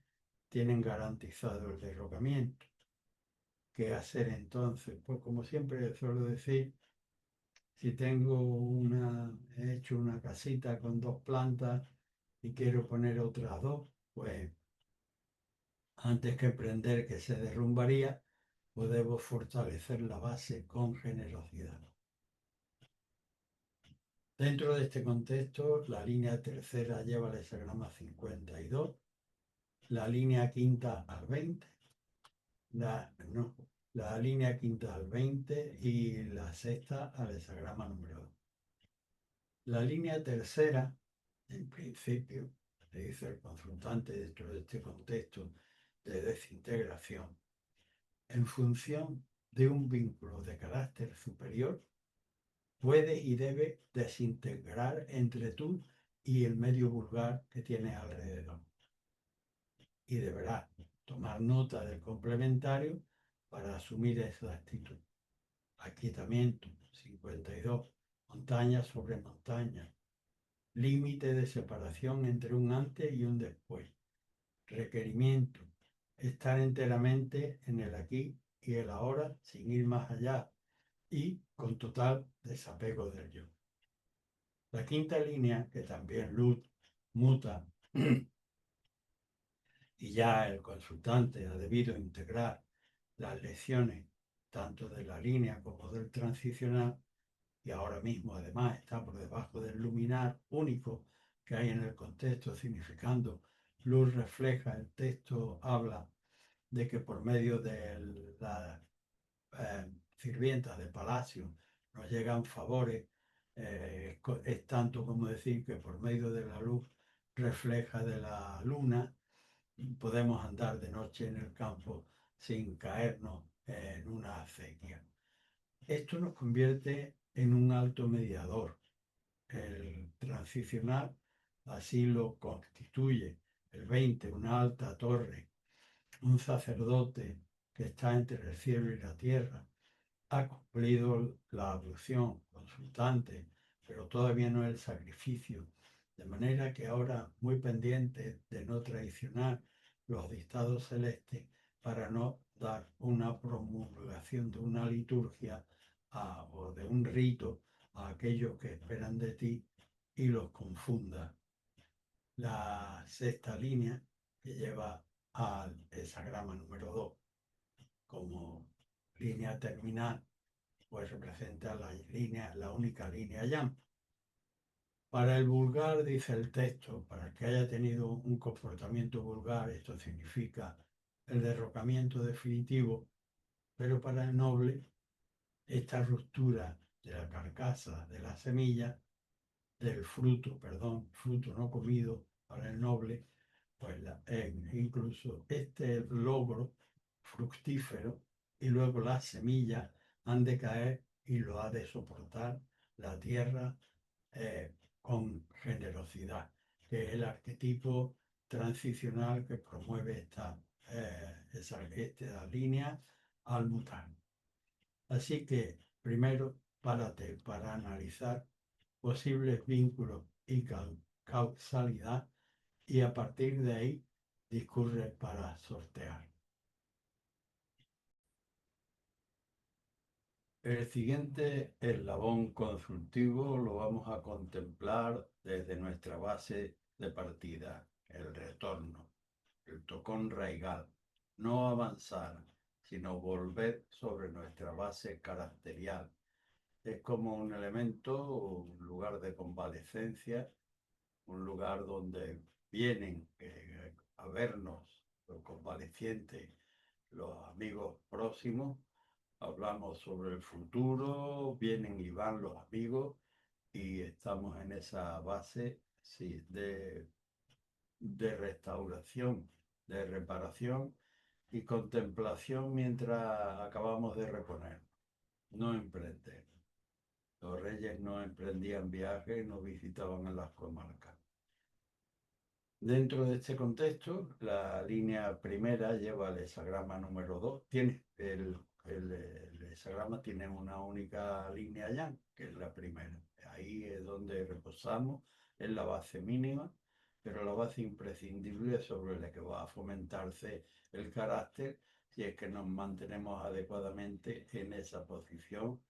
tienen garantizado el derrocamiento. ¿Qué hacer entonces? Pues como siempre suelo decir, si he hecho una casita con 2 plantas y quiero poner otras 2, pues antes que emprender que se derrumbaría, podemos fortalecer la base con generosidad. Dentro de este contexto, la línea tercera lleva el hexagrama 52, la línea quinta al 20, la línea quinta al 20 y la sexta al hexagrama número 2. La línea tercera, en principio, le dice el consultante dentro de este contexto de desintegración, en función de un vínculo de carácter superior, puede y debe desintegrar entre tú y el medio vulgar que tienes alrededor. Y deberás tomar nota del complementario para asumir esa actitud. Aquietamiento, 52. Montaña sobre montaña. Límite de separación entre un antes y un después. Requerimiento, estar enteramente en el aquí y el ahora sin ir más allá y con total desapego del yo. La quinta línea, que también Luz muta, y ya el consultante ha debido integrar las lecciones tanto de la línea como del transicional, y ahora mismo además está por debajo del luminar único que hay en el contexto, significando luz refleja, el texto habla de que por medio de las sirvientas de palacio nos llegan favores, es tanto como decir que por medio de la luz refleja de la luna podemos andar de noche en el campo sin caernos en una acequia. Esto nos convierte en un alto mediador. El transicional así lo constituye. El 20, una alta torre, un sacerdote que está entre el cielo y la tierra, ha cumplido la ablución consultante, pero todavía no el sacrificio, de manera que ahora muy pendiente de no traicionar los dictados celestes para no dar una promulgación de una liturgia o de un rito a aquellos que esperan de ti y los confunda. La sexta línea que lleva al hexagrama número 2 como línea terminal, pues representa la única línea YAM. Para el vulgar, dice el texto, para el que haya tenido un comportamiento vulgar, esto significa el derrocamiento definitivo, pero para el noble, esta ruptura de la carcasa de la semilla, del fruto, perdón, fruto no comido para el noble, pues incluso este logro fructífero y luego las semillas han de caer y lo ha de soportar la tierra con generosidad, que es el arquetipo transicional que promueve esta línea al mutar. Así que primero párate para analizar posibles vínculos y causalidad y a partir de ahí discurre para sortear. El siguiente eslabón consultivo lo vamos a contemplar desde nuestra base de partida, el retorno, el tocón raigal, no avanzar, sino volver sobre nuestra base caracterial. Es como un elemento, un lugar de convalecencia, un lugar donde vienen a vernos los convalecientes, los amigos próximos, hablamos sobre el futuro, vienen y van los amigos y estamos en esa base sí, de restauración, de reparación y contemplación mientras acabamos de reponer, no emprender. Los reyes no emprendían viajes, no visitaban en las comarcas. Dentro de este contexto, la línea primera lleva el hexagrama número 2. El hexagrama tiene una única línea yang, que es la primera. Ahí es donde reposamos, es la base mínima, pero la base imprescindible sobre la que va a fomentarse el carácter si es que nos mantenemos adecuadamente en esa posición,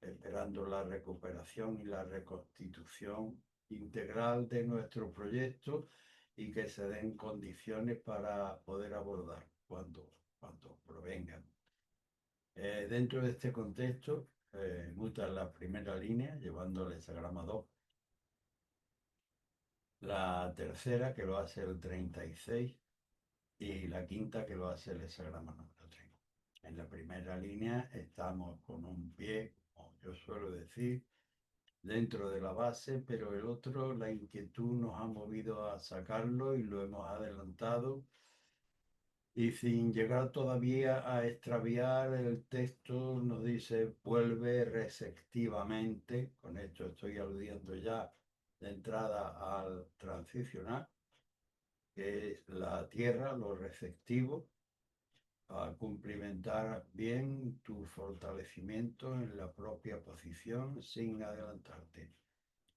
esperando la recuperación y la reconstitución integral de nuestro proyecto y que se den condiciones para poder abordar cuando provengan. Dentro de este contexto, muta la primera línea, llevando el hexagrama 2. La tercera, que lo hace el 36, y la quinta, que lo hace el hexagrama número 3. En la primera línea estamos con un pie, como yo suelo decir, dentro de la base, pero el otro, la inquietud nos ha movido a sacarlo y lo hemos adelantado. Y sin llegar todavía a extraviar el texto, nos dice, vuelve receptivamente, con esto estoy aludiendo ya de entrada al transicional, que es la tierra, lo receptivo, a cumplimentar bien tu fortalecimiento en la propia posición sin adelantarte.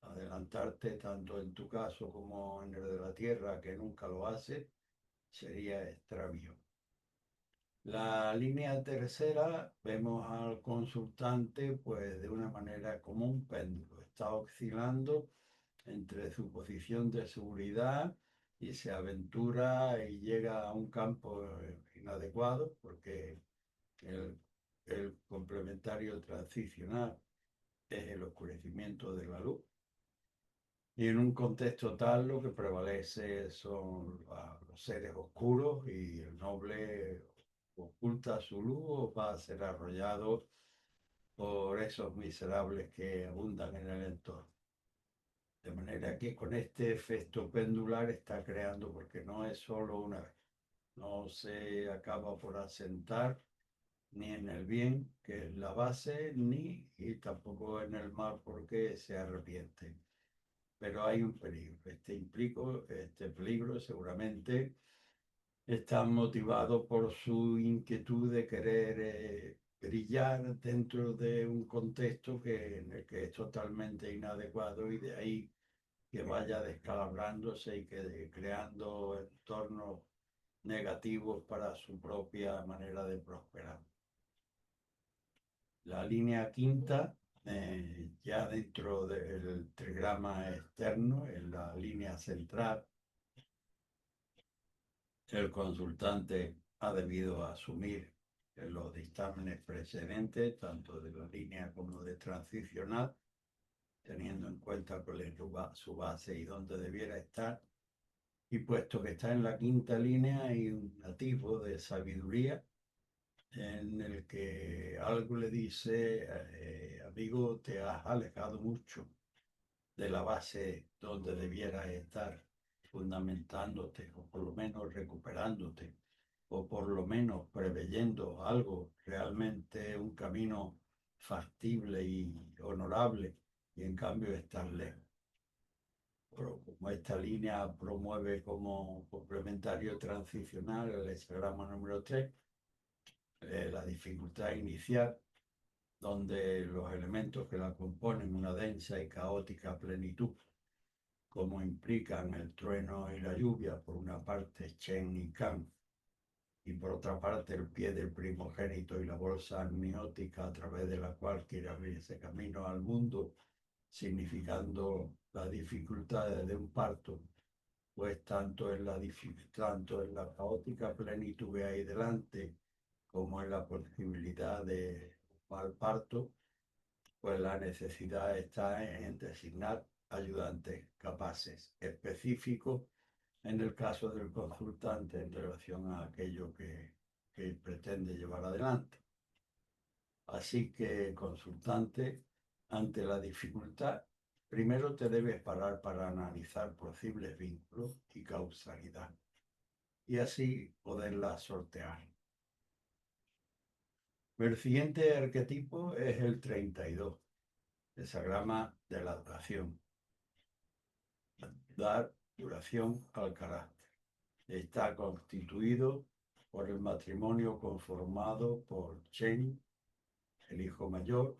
Adelantarte tanto en tu caso como en el de la tierra, que nunca lo hace, sería extravío. La línea tercera, vemos al consultante pues de una manera como un péndulo. Está oscilando entre su posición de seguridad y se aventura y llega a un campo inadecuado porque el, el complementario transicional es el oscurecimiento de la luz. Y en un contexto tal lo que prevalece son los seres oscuros y el noble oculta su luz o va a ser arrollado por esos miserables que abundan en el entorno. De manera que con este efecto pendular está creando, porque no es solo una vez, no se acaba por asentar ni en el bien, que es la base, ni y tampoco en el mal, porque se arrepiente. Pero hay un peligro. Este peligro seguramente está motivado por su inquietud de querer brillar dentro de un contexto en el que es totalmente inadecuado y de ahí que vaya descalabrándose y que creando entornos negativos para su propia manera de prosperar. La línea quinta, ya dentro del trigrama externo, en la línea central, el consultante ha debido asumir en los dictámenes precedentes, tanto de la línea como de transicional, teniendo en cuenta cuál es su base y dónde debiera estar. Y puesto que está en la quinta línea, hay un nativo de sabiduría en el que algo le dice, amigo, te has alejado mucho de la base donde debieras estar fundamentándote, o por lo menos recuperándote, o por lo menos preveyendo algo, realmente un camino factible y honorable, y en cambio estás lejos. Pero como esta línea promueve como complementario transicional el hexagrama número 3, la dificultad inicial, donde los elementos que la componen, una densa y caótica plenitud, como implican el trueno y la lluvia, por una parte Chen y Kan, y por otra parte el pie del primogénito y la bolsa amniótica a través de la cual quiere abrirse camino al mundo, significando las dificultades de un parto, pues tanto en la caótica plenitud que hay delante, como en la posibilidad de un mal parto, pues la necesidad está en designar ayudantes capaces, específicos en el caso del consultante en relación a aquello que pretende llevar adelante. Así que, consultante, ante la dificultad, primero te debes parar para analizar posibles vínculos y causalidad y así poderla sortear. El siguiente arquetipo es el 32, hexagrama de la duración. Dar duración al carácter. Está constituido por el matrimonio conformado por Chen, el hijo mayor,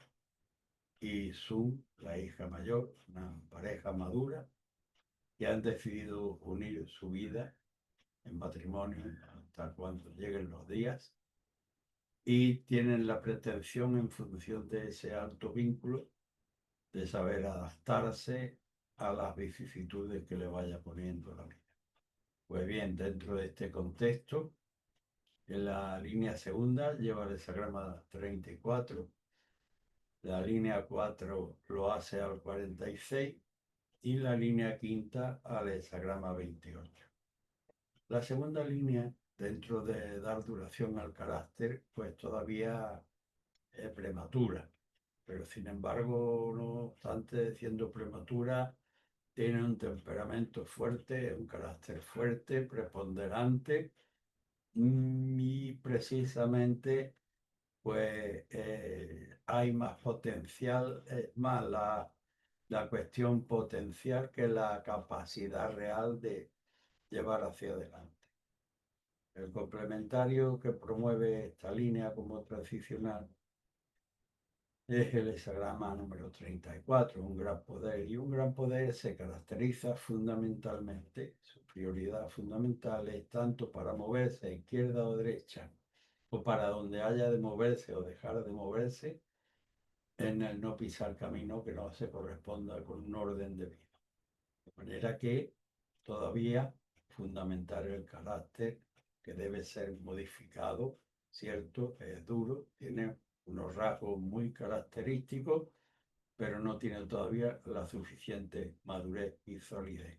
y Sun, la hija mayor, una pareja madura, que han decidido unir su vida en matrimonio hasta cuando lleguen los días y tienen la pretensión, en función de ese alto vínculo, de saber adaptarse a las vicisitudes que le vaya poniendo la vida. Pues bien, dentro de este contexto, en la línea segunda lleva el hexagrama 34, la línea 4 lo hace al 46 y la línea quinta al hexagrama 28. La segunda línea, dentro de dar duración al carácter, pues todavía es prematura. pero sin embargo, no obstante, siendo prematura, tiene un temperamento fuerte, un carácter fuerte, preponderante, y precisamente pues hay más potencial, más la cuestión potencial que la capacidad real de llevar hacia adelante. El complementario que promueve esta línea como transicional es el hesagrama número 34, un gran poder. Y un gran poder se caracteriza fundamentalmente, su prioridad fundamental es tanto para moverse a izquierda o derecha, o para donde haya de moverse o dejar de moverse, en el no pisar camino que no se corresponda con un orden de vida. De manera que todavía fundamental el carácter que debe ser modificado, ¿cierto? Es duro, tiene unos rasgos muy característicos, pero no tiene todavía la suficiente madurez y solidez.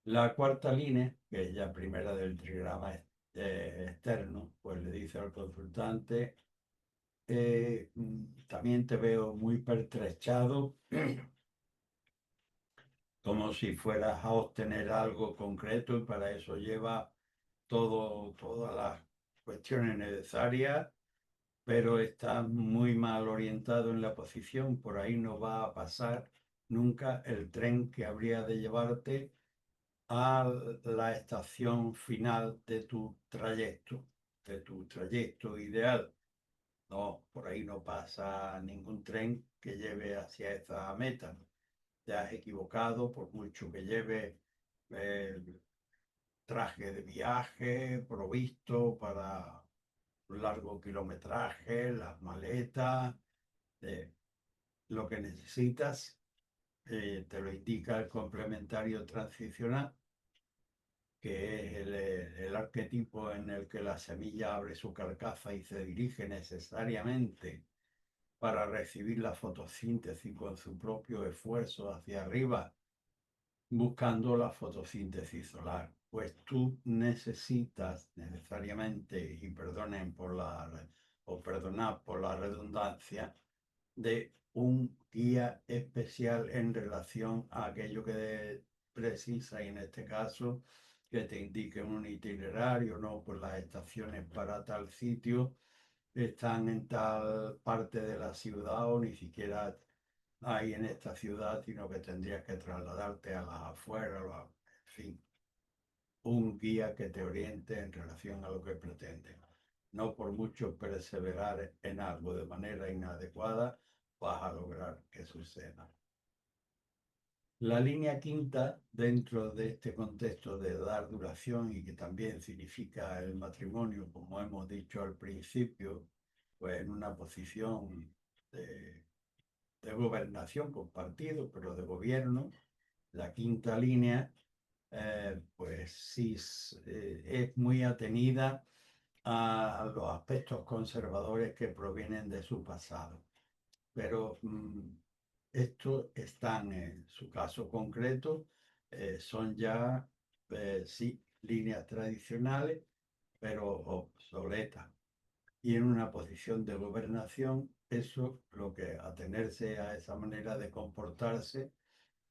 La cuarta línea, que es ya primera del trigrama externo, pues le dice al consultante, también te veo muy pertrechado, como si fueras a obtener algo concreto y para eso lleva todas las cuestiones necesarias, pero estás muy mal orientado en la posición, por ahí no va a pasar nunca el tren que habría de llevarte a la estación final de tu trayecto ideal. No, por ahí no pasa ningún tren que lleve hacia esa meta. Te has equivocado por mucho que lleve el traje de viaje provisto para un largo kilometraje, las maletas, eh, lo que necesitas, te lo indica el complementario transicional, que es el arquetipo en el que la semilla abre su carcasa y se dirige necesariamente para recibir la fotosíntesis con su propio esfuerzo hacia arriba, buscando la fotosíntesis solar. Pues tú necesitas necesariamente, y perdonen por o perdonad por la redundancia, de un guía especial en relación a aquello que precisa, y en este caso que te indique un itinerario, ¿no? Pues las estaciones para tal sitio están en tal parte de la ciudad o ni siquiera hay en esta ciudad, sino que tendrías que trasladarte a las afueras, en fin, un guía que te oriente en relación a lo que pretendes. No por mucho perseverar en algo de manera inadecuada, vas a lograr que suceda. La línea quinta, dentro de este contexto de dar duración y que también significa el matrimonio, como hemos dicho al principio, pues en una posición de gobernación compartido, pero de gobierno, la quinta línea, pues sí es muy atenida a los aspectos conservadores que provienen de su pasado. Pero estos están en su caso concreto, son ya, sí, líneas tradicionales, pero obsoletas. Y en una posición de gobernación, eso, lo que atenerse a esa manera de comportarse,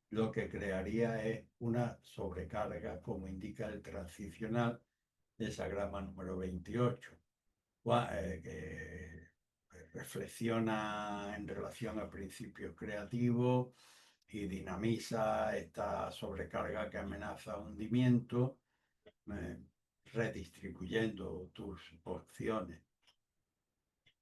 lo que crearía es una sobrecarga, como indica el transicional, esa grama número 28, que reflexiona en relación a principios creativos y dinamiza esta sobrecarga que amenaza hundimiento, eh, redistribuyendo tus opciones,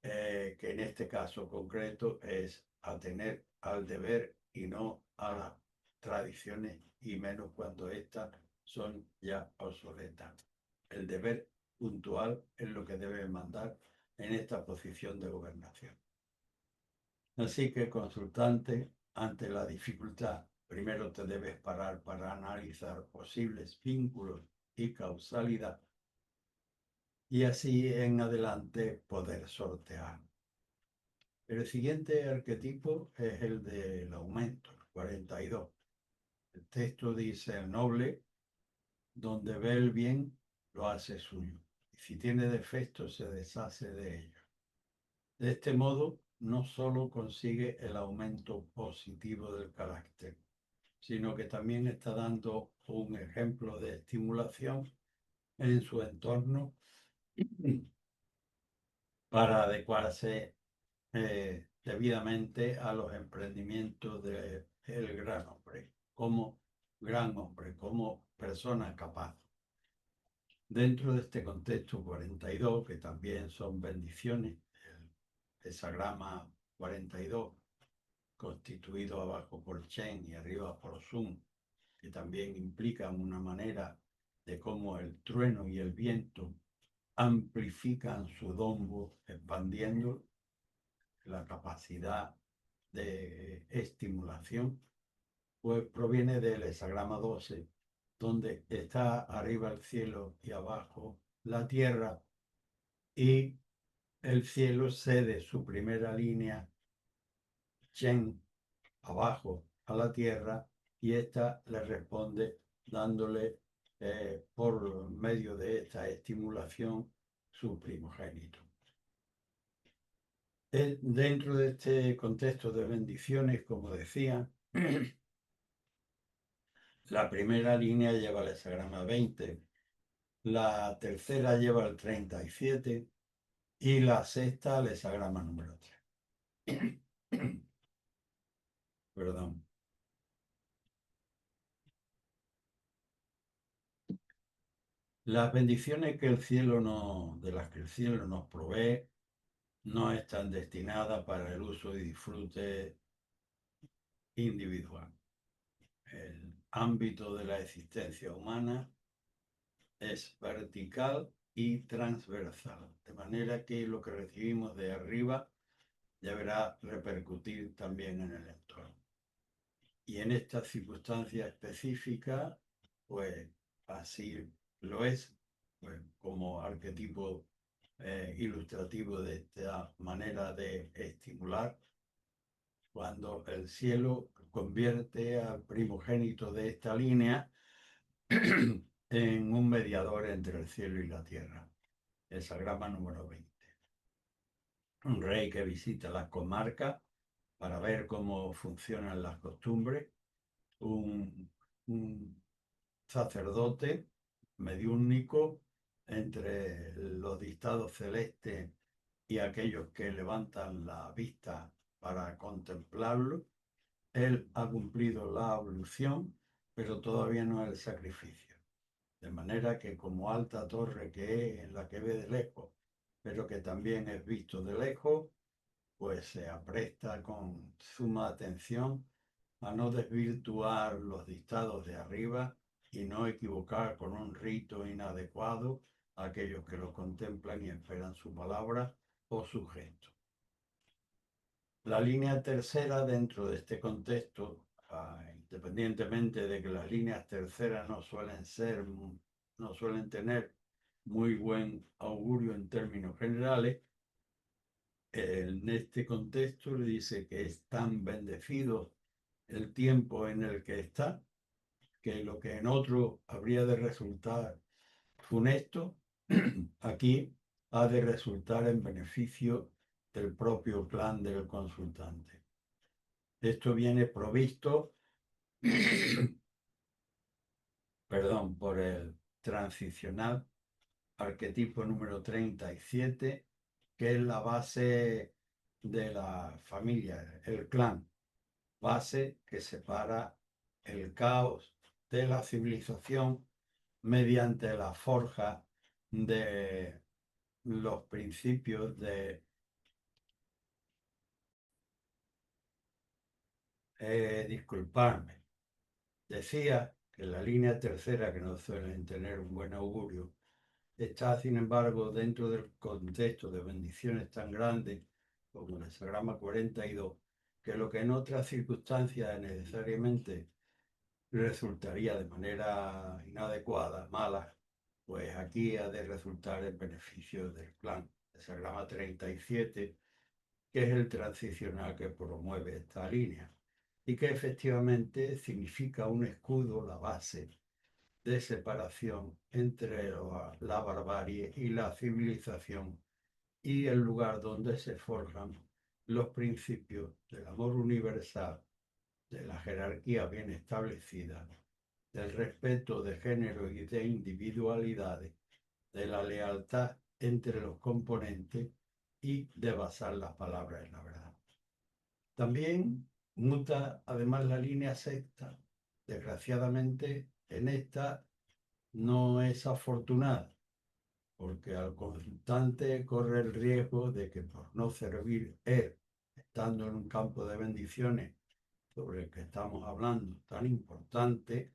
que en este caso concreto es atener al deber y no a las tradiciones, y menos cuando estas son ya obsoletas. El deber puntual es lo que debe mandar en esta posición de gobernación. Así que, consultante, ante la dificultad, primero te debes parar para analizar posibles vínculos y causalidad, y así en adelante poder sortear. El siguiente arquetipo es el del aumento, el 42. El texto dice: el noble, donde ve el bien, lo hace suyo, y si tiene defectos, se deshace de ellos. De este modo, no solo consigue el aumento positivo del carácter, sino que también está dando un ejemplo de estimulación en su entorno para adecuarse debidamente a los emprendimientos del gran hombre, como persona capaz. Dentro de este contexto 42, que también son bendiciones, el hesagrama 42, constituido abajo por Chen y arriba por Sun, que también implican una manera de cómo el trueno y el viento amplifican su dombo, expandiendo la capacidad de estimulación, pues proviene del hesagrama 12, donde está arriba el cielo y abajo la tierra, y el cielo cede su primera línea, Chen, abajo a la tierra, y ésta le responde dándole por medio de esta estimulación su primogénito. Dentro de este contexto de bendiciones, como decía, la primera línea lleva el hesagrama 20, la tercera lleva el 37 y la sexta el hesagrama número 3. Perdón. Las bendiciones que el cielo de las que el cielo nos provee no están destinadas para el uso y disfrute individual. El ámbito de la existencia humana es vertical y transversal, de manera que lo que recibimos de arriba deberá repercutir también en el entorno. Y en esta circunstancia específica, pues así lo es, pues, como arquetipo ilustrativo de esta manera de estimular, cuando el cielo convierte al primogénito de esta línea en un mediador entre el cielo y la tierra. El hesagrama número 20. Un rey que visita la comarca para ver cómo funcionan las costumbres, un sacerdote mediúnico entre los dictados celestes y aquellos que levantan la vista para contemplarlo. Él ha cumplido la ablución, pero todavía no el sacrificio. De manera que como alta torre que es, en la que ve de lejos, pero que también es visto de lejos, pues se apresta con suma atención a no desvirtuar los dictados de arriba y no equivocar con un rito inadecuado a aquellos que lo contemplan y esperan su palabra o su gesto. La línea tercera dentro de este contexto, independientemente de que las líneas terceras no suelen tener muy buen augurio en términos generales, en este contexto le dice que es tan bendecido el tiempo en el que está, que lo que en otro habría de resultar funesto, aquí ha de resultar en beneficio del propio plan del consultante. Esto viene provisto, perdón, por el transicional arquetipo número 37, que es la base de la familia, el clan, base que separa el caos de la civilización mediante la forja de los principios de disculparme. Decía que la línea tercera, que no suelen tener un buen augurio, está, sin embargo, dentro del contexto de bendiciones tan grandes como el hesagrama 42, que lo que en otras circunstancias necesariamente resultaría de manera inadecuada, mala, pues aquí ha de resultar en beneficio del plan. El hesagrama 37, que es el transicional que promueve esta línea y que efectivamente significa un escudo, la base de separación entre la barbarie y la civilización, y el lugar donde se forjan los principios del amor universal, de la jerarquía bien establecida, del respeto de género y de individualidades, de la lealtad entre los componentes y de basar las palabras en la verdad. También muta además la línea sexta. Desgraciadamente, en esta no es afortunada, porque al consultante corre el riesgo de que por no servir él, estando en un campo de bendiciones sobre el que estamos hablando, tan importante,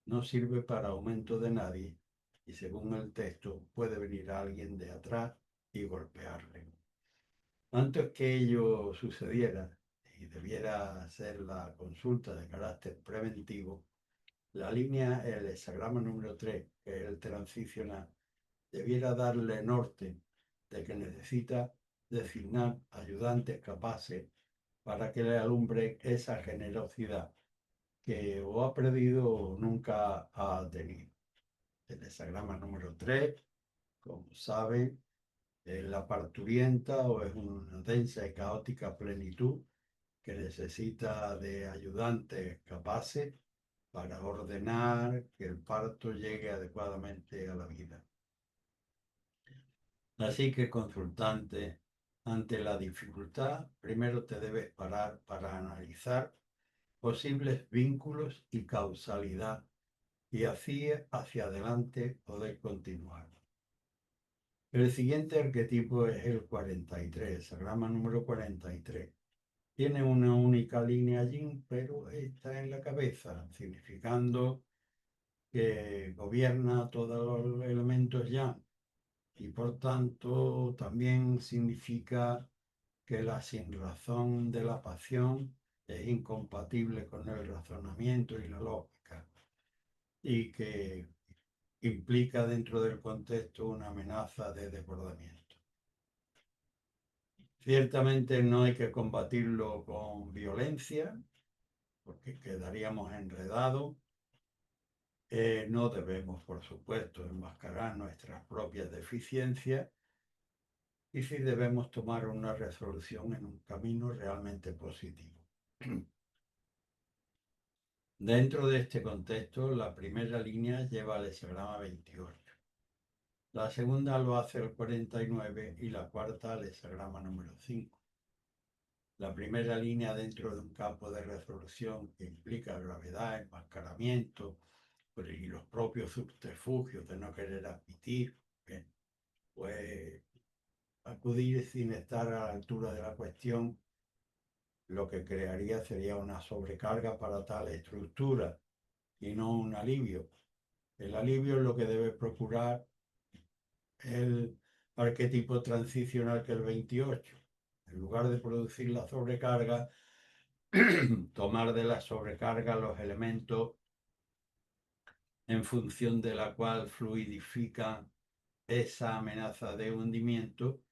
no sirve para aumento de nadie y según el texto puede venir alguien de atrás y golpearle. Antes que ello sucediera y debiera ser la consulta de carácter preventivo, la línea, el hexagrama número 3, que es el transicional, debiera darle norte de que necesita designar ayudantes capaces para que le alumbre esa generosidad que o ha perdido o nunca ha tenido. El hexagrama número 3, como saben, es la parturienta o es una densa y caótica plenitud que necesita de ayudantes capaces para ordenar que el parto llegue adecuadamente a la vida. Así que, consultante, ante la dificultad, primero te debes parar para analizar posibles vínculos y causalidad y así hacia adelante poder continuar. El siguiente arquetipo es el 43, hexagrama número 43. Tiene una única línea yin, pero está en la cabeza, significando que gobierna todos los elementos yang y por tanto también significa que la sinrazón de la pasión es incompatible con el razonamiento y la lógica y que implica dentro del contexto una amenaza de desbordamiento. Ciertamente no hay que combatirlo con violencia, porque quedaríamos enredados. No debemos, por supuesto, enmascarar nuestras propias deficiencias y sí debemos tomar una resolución en un camino realmente positivo. Dentro de este contexto, la primera línea lleva al hexagrama 28. La segunda lo hace el 49 y la cuarta al hexagrama número 5. La primera línea dentro de un campo de resolución que implica gravedad, enmascaramiento y los propios subterfugios de no querer admitir, pues acudir sin estar a la altura de la cuestión, lo que crearía sería una sobrecarga para tal estructura y no un alivio. El alivio es lo que debe procurar el arquetipo transicional que el 28. En lugar de producir la sobrecarga, tomar de la sobrecarga los elementos en función de la cual fluidifican esa amenaza de hundimiento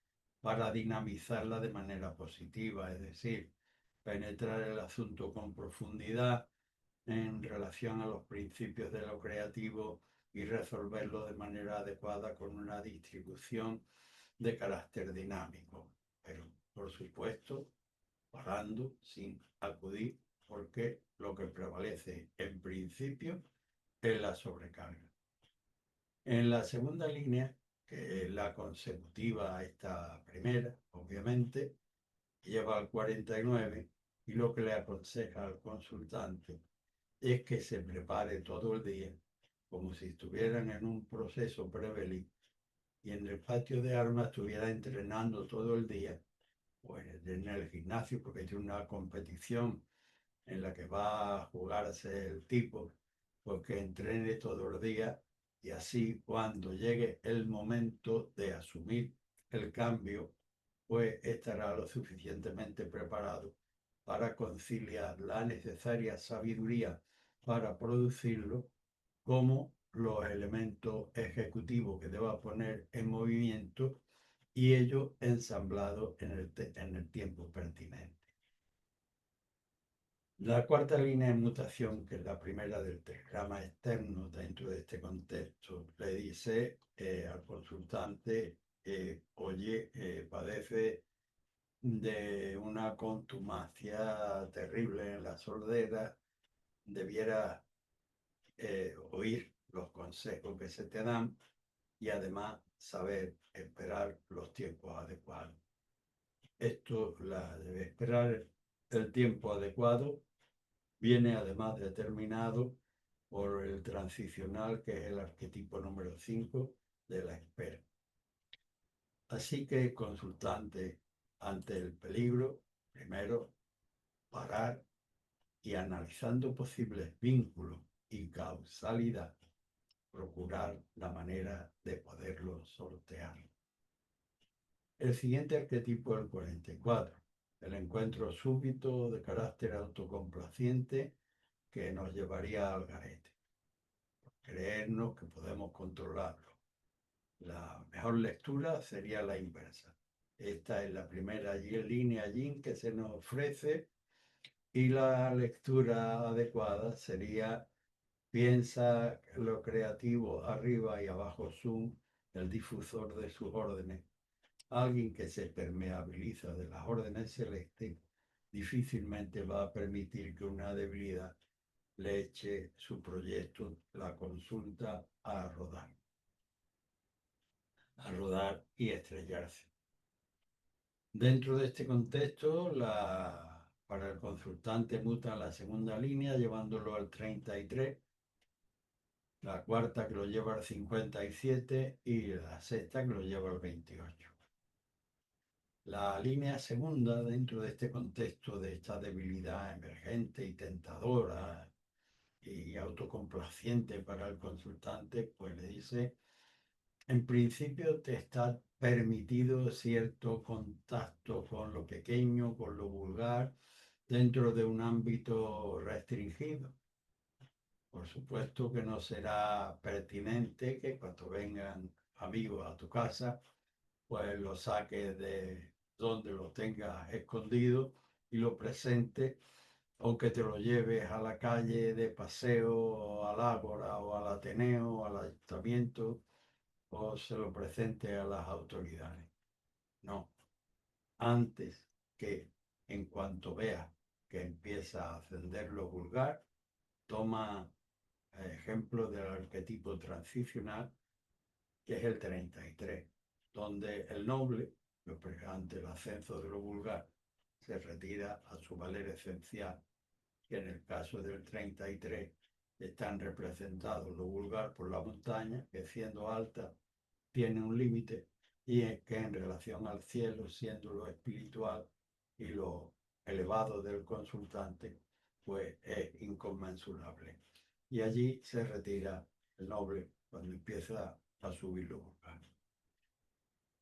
para dinamizarla de manera positiva, es decir, penetrar el asunto con profundidad en relación a los principios de lo creativo y resolverlo de manera adecuada con una distribución de carácter dinámico. Pero, por supuesto, parando sin acudir, porque lo que prevalece en principio es la sobrecarga. En la segunda línea, que es la consecutiva a esta primera, obviamente, lleva al 49 y lo que le aconseja al consultante es que se prepare todo el día como si estuvieran en un proceso preveli y en el patio de armas estuviera entrenando todo el día, pues en el gimnasio porque tiene una competición en la que va a jugarse el tipo, porque entrene todo el día y así cuando llegue el momento de asumir el cambio, pues estará lo suficientemente preparado para conciliar la necesaria sabiduría para producirlo como los elementos ejecutivos que deba poner en movimiento y ello ensamblado en el tiempo pertinente. La cuarta línea de mutación, que es la primera del tegrama externo dentro de este contexto, le dice al consultante, oye, padece de una contumacia terrible en la sordera, debiera oír los consejos que se te dan y además saber esperar los tiempos adecuados. Esto, la de esperar el tiempo adecuado, viene además determinado por el transicional, que es el arquetipo número 5 de la espera. Así que, consultante, ante el peligro, primero parar y, analizando posibles vínculos y causalidad, procurar la manera de poderlo sortear. El siguiente arquetipo es el 44, el encuentro súbito de carácter autocomplaciente que nos llevaría al garete. Creernos que podemos controlarlo. La mejor lectura sería la inversa. Esta es la primera línea yin que se nos ofrece, y la lectura adecuada sería: piensa lo creativo arriba y abajo zoom, el difusor de sus órdenes. Alguien que se permeabiliza de las órdenes celestes difícilmente va a permitir que una debilidad le eche su proyecto, la consulta, a rodar y estrellarse. Dentro de este contexto, para el consultante muta la segunda línea, llevándolo al 33, la cuarta que lo lleva al 57 y la sexta que lo lleva al 28. La línea segunda, dentro de este contexto de esta debilidad emergente y tentadora y autocomplaciente para el consultante, pues le dice: en principio te está permitido cierto contacto con lo pequeño, con lo vulgar, dentro de un ámbito restringido. Por supuesto que no será pertinente que cuando vengan amigos a tu casa, pues lo saques de donde lo tengas escondido y lo presentes, o que te lo lleves a la calle de paseo, o al ágora, o al Ateneo, o al ayuntamiento, o se lo presente a las autoridades. No, antes que, en cuanto veas que empieza a ascender lo vulgar, toma ejemplo del arquetipo transicional, que es el 33, donde el noble, ante el ascenso de lo vulgar, se retira a su valer esencial, que en el caso del 33 están representados lo vulgar por la montaña, que siendo alta tiene un límite, y es que en relación al cielo, siendo lo espiritual y lo elevado del consultante, pues es inconmensurable. Y allí se retira el noble cuando empieza a subir lo vulgar.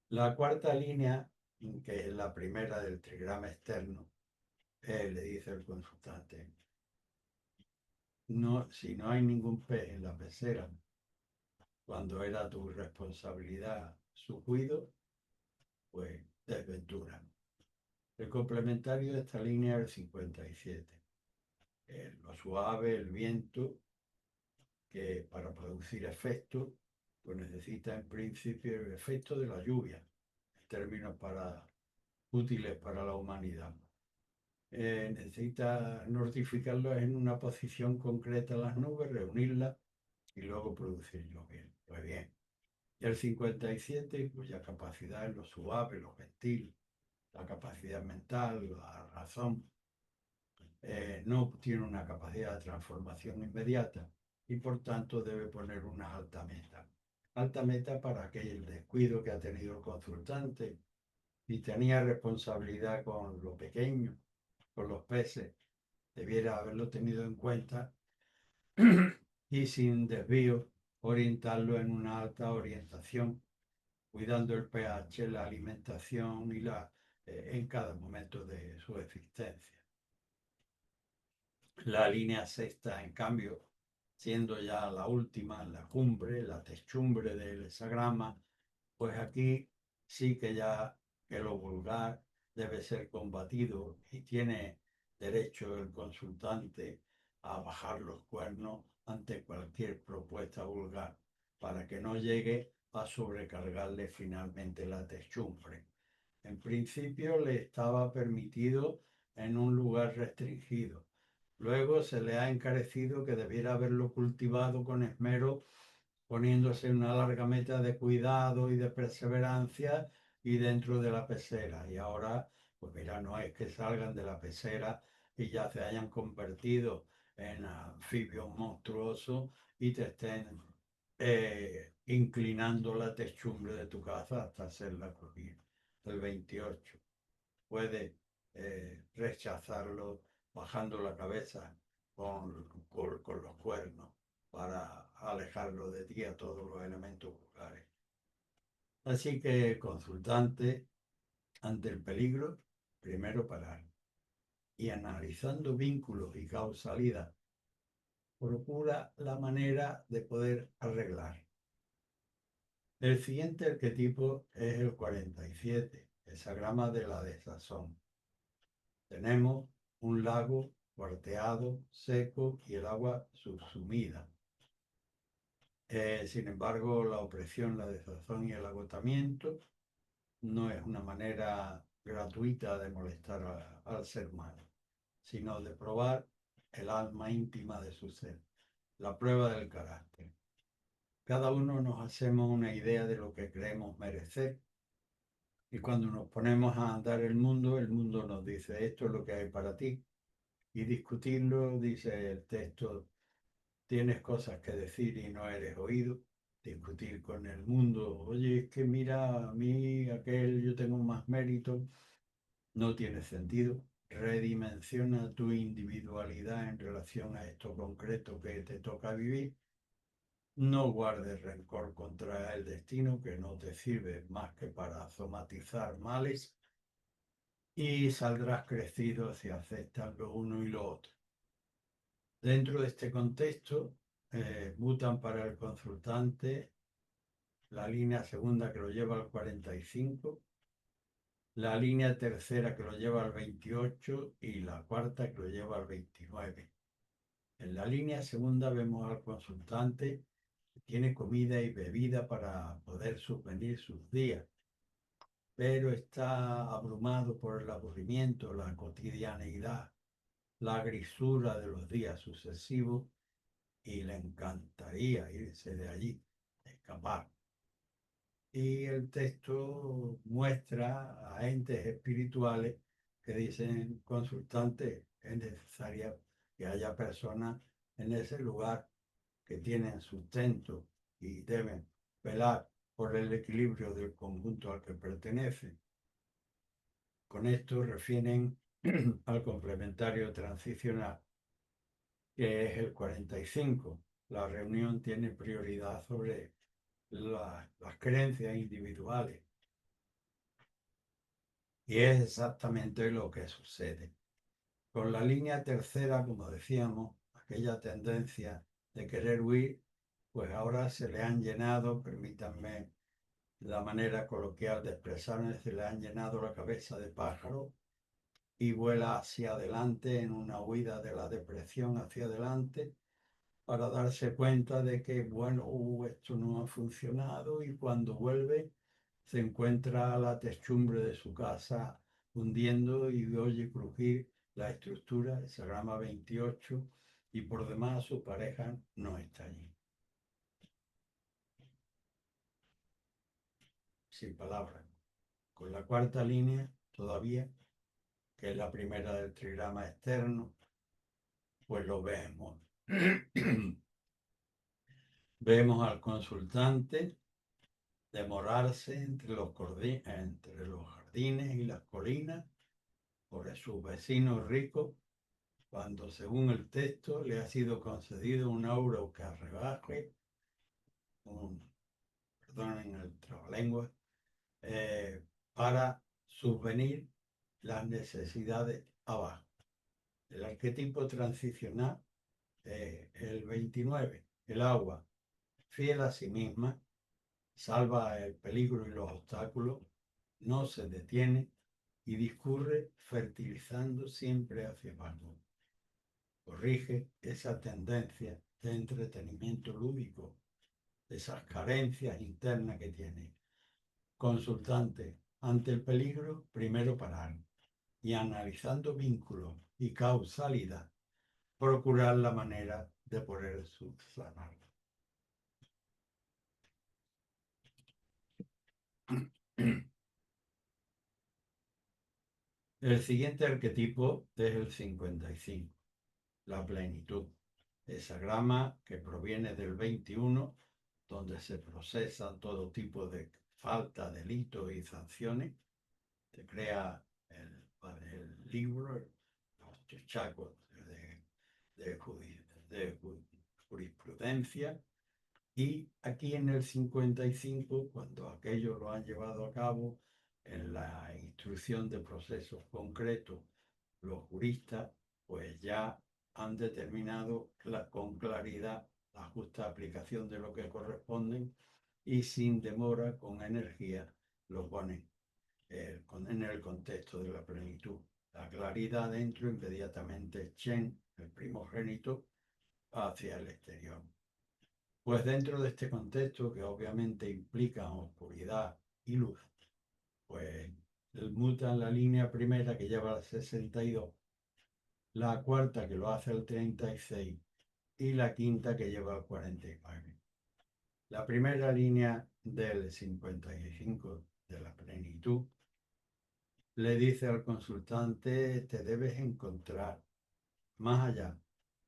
La cuarta línea, que es la primera del trigrama externo, le dice el consultante: no, si no hay ningún pez en la pecera, cuando era tu responsabilidad su cuido, pues desventura. El complementario de esta línea es el 57. Lo suave, el viento, que para producir efecto, pues necesita en principio el efecto de la lluvia, en términos útiles para la humanidad. Necesita notificarlo en una posición concreta las nubes, reunirlas y luego producir lluvia. Pues bien. Y el 57, cuya capacidad es lo suave, lo gentil, la capacidad mental, la razón, no tiene una capacidad de transformación inmediata y por tanto debe poner una alta meta. Alta meta para que el descuido que ha tenido el consultante, y tenía responsabilidad con lo pequeño, con los peces, debiera haberlo tenido en cuenta y, sin desvío, orientarlo en una alta orientación, cuidando el pH, la alimentación y en cada momento de su existencia. La línea sexta, en cambio, siendo ya la última, la cumbre, la techumbre del hexagrama, pues aquí sí que ya que lo vulgar debe ser combatido, y tiene derecho el consultante a bajar los cuernos ante cualquier propuesta vulgar, para que no llegue a sobrecargarle finalmente la techumbre. En principio le estaba permitido en un lugar restringido. Luego se le ha encarecido que debiera haberlo cultivado con esmero, poniéndose una larga meta de cuidado y de perseverancia y dentro de la pecera. Y ahora, pues mira, no es que salgan de la pecera y ya se hayan convertido en anfibios monstruosos y te estén inclinando la techumbre de tu casa hasta hacerla crujir. El 28 puede rechazarlo bajando la cabeza con los cuernos para alejarlo de ti a todos los elementos vulgares. Así que, consultante, ante el peligro, primero parar y analizando vínculos y causalidad, procura la manera de poder arreglar. El siguiente arquetipo es el 47, el hexagrama de la desazón. Tenemos un lago cuarteado, seco y el agua subsumida. Sin embargo, la opresión, la desazón y el agotamiento no es una manera gratuita de molestar al ser humano, sino de probar el alma íntima de su ser, la prueba del carácter. Cada uno nos hacemos una idea de lo que creemos merecer y cuando nos ponemos a andar el mundo nos dice esto es lo que hay para ti y discutirlo, dice el texto, tienes cosas que decir y no eres oído. Discutir con el mundo, oye, es que mira, a mí aquel yo tengo más mérito, no tiene sentido. Redimensiona tu individualidad en relación a esto concreto que te toca vivir. No guardes rencor contra el destino que no te sirve más que para somatizar males y saldrás crecido si aceptas lo uno y lo otro. Dentro de este contexto, mutan para el consultante la línea segunda que lo lleva al 45, la línea tercera que lo lleva al 28 y la cuarta que lo lleva al 29. En la línea segunda vemos al consultante que tiene comida y bebida para poder subvenir sus días, pero está abrumado por el aburrimiento, la cotidianeidad, la grisura de los días sucesivos y le encantaría irse de allí, escapar. Y el texto muestra a entes espirituales que dicen, consultante, es necesario que haya personas en ese lugar que tienen sustento y deben velar por el equilibrio del conjunto al que pertenecen. Con esto refieren al complementario transicional, que es el 45. La reunión tiene prioridad sobre las creencias individuales. Y es exactamente lo que sucede. Con la línea tercera, como decíamos, aquella tendencia de querer huir, pues ahora se le han llenado, permítanme la manera coloquial de expresarme, se le han llenado la cabeza de pájaro y vuela hacia adelante en una huida de la depresión hacia adelante para darse cuenta de que, bueno, esto no ha funcionado y cuando vuelve se encuentra la techumbre de su casa hundiendo y oye crujir la estructura, el hexagrama 28, y por demás su pareja no está allí. Sin palabras. Con la cuarta línea, todavía, que es la primera del trigrama externo, pues lo vemos. Vemos al consultante demorarse entre los jardines y las colinas por sus vecinos ricos, cuando según el texto le ha sido concedido un aura carrebaje, perdonen el trabalengua, para subvenir las necesidades abajo. El arquetipo transicional, el 29, el agua, fiel a sí misma, salva el peligro y los obstáculos, no se detiene y discurre fertilizando siempre hacia abajo. Corrige esa tendencia de entretenimiento lúdico, esas carencias internas que tiene. Consultante, Ante el peligro, primero parar y analizando vínculos y causalidad, procurar la manera de poder subsanarlo. El siguiente arquetipo es el 55, la plenitud. Hesagrama que proviene del 21, donde se procesan todo tipo de falta, delitos y sanciones. Se crea el libro, los chachacos de jurisprudencia. Y aquí en el 55, cuando aquello lo han llevado a cabo en la instrucción de procesos concretos, los juristas pues ya han determinado con claridad la justa aplicación de lo que corresponden y sin demora, con energía, lo ponen en el contexto de la plenitud. La claridad dentro, inmediatamente Chen, el primogénito, hacia el exterior. Pues dentro de este contexto, que obviamente implica oscuridad y luz, pues mutan la línea primera que lleva al 62, la cuarta que lo hace al 36 y la quinta que lleva al 49. La primera línea del 55 de la plenitud le dice al consultante: te debes encontrar más allá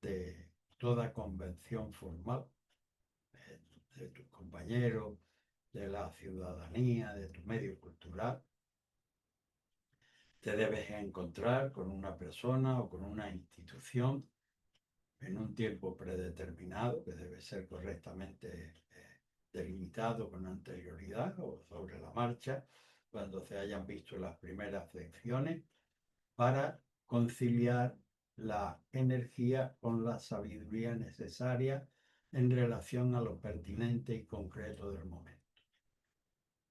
de toda convención formal, de tus compañeros, de la ciudadanía, de tu medio cultural. Te debes encontrar con una persona o con una institución en un tiempo predeterminado, que debe ser correctamente delimitado con anterioridad o sobre la marcha, cuando se hayan visto las primeras lecciones, para conciliar la energía con la sabiduría necesaria en relación a lo pertinente y concreto del momento.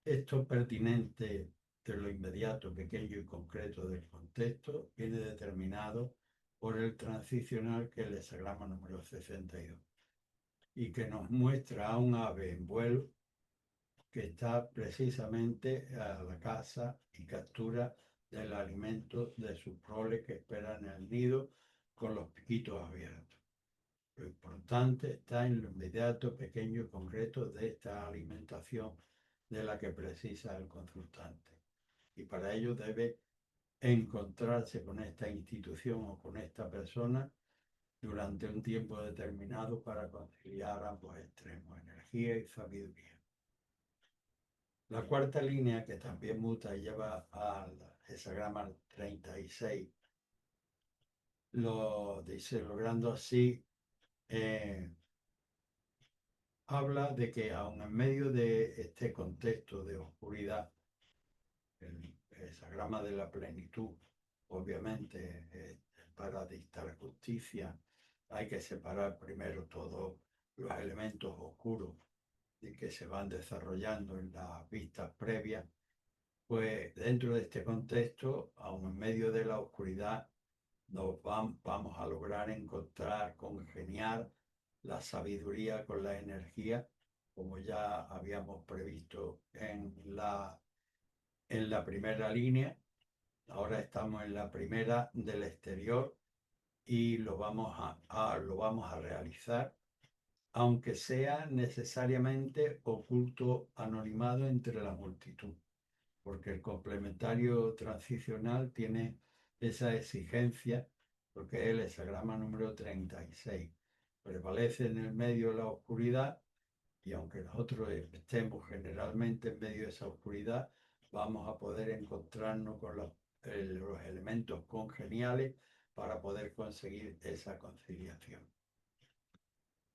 Esto pertinente de lo inmediato, pequeño y concreto del contexto viene determinado por el transicional, que es el hesagrama número 62, y que nos muestra a un ave en vuelo que está precisamente a la caza y captura del alimento de sus proles que esperan en el nido con los piquitos abiertos. Lo importante está en lo inmediato, pequeño y concreto de esta alimentación de la que precisa el consultante. Y para ello debe encontrarse con esta institución o con esta persona durante un tiempo determinado para conciliar ambos extremos, energía y sabiduría. La cuarta línea, que también muta y lleva al hesagrama 36, lo dice: logrando así, habla de que aun en medio de este contexto de oscuridad, el hesagrama de la plenitud, obviamente, para dictar justicia, hay que separar primero todos los elementos oscuros que se van desarrollando en las vistas previas. Pues dentro de este contexto, aun en medio de la oscuridad, vamos a lograr encontrar, congeniar la sabiduría con la energía, como ya habíamos previsto en la primera línea. Ahora estamos en la primera del exterior y lo vamos a realizar, aunque sea necesariamente oculto, anonimado entre la multitud, porque el complementario transicional tiene esa exigencia, porque es el hesagrama número 36. Prevalece en el medio la oscuridad, y aunque nosotros estemos generalmente en medio de esa oscuridad, vamos a poder encontrarnos con los elementos congeniales para poder conseguir esa conciliación.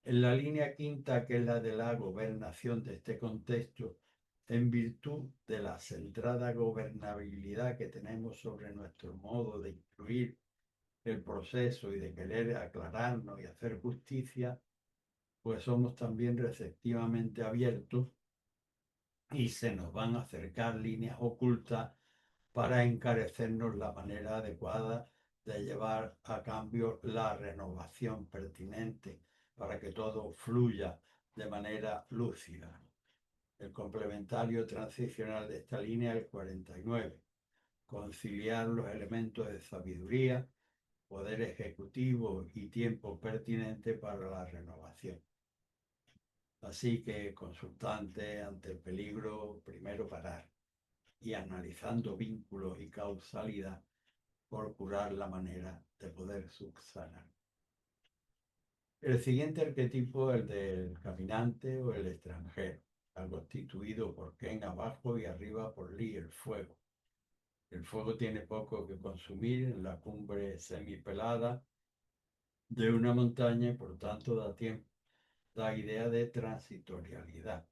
En la línea quinta, que es la de la gobernación de este contexto, en virtud de la centrada gobernabilidad que tenemos sobre nuestro modo de influir el proceso y de querer aclararnos y hacer justicia, pues somos también receptivamente abiertos y se nos van a acercar líneas ocultas para encarecernos la manera adecuada de llevar a cambio la renovación pertinente para que todo fluya de manera lúcida. El complementario transicional de esta línea es el 49. Conciliar los elementos de sabiduría, poder ejecutivo y tiempo pertinente para la renovación. Así que, consultante, ante el peligro, primero parar y, analizando vínculos y causalidad, procurar la manera de poder subsanar. El siguiente arquetipo es el del caminante o el extranjero, constituido por Ken abajo y arriba por Li, el fuego. El fuego tiene poco que consumir en la cumbre semipelada de una montaña y por tanto da idea de transitorialidad.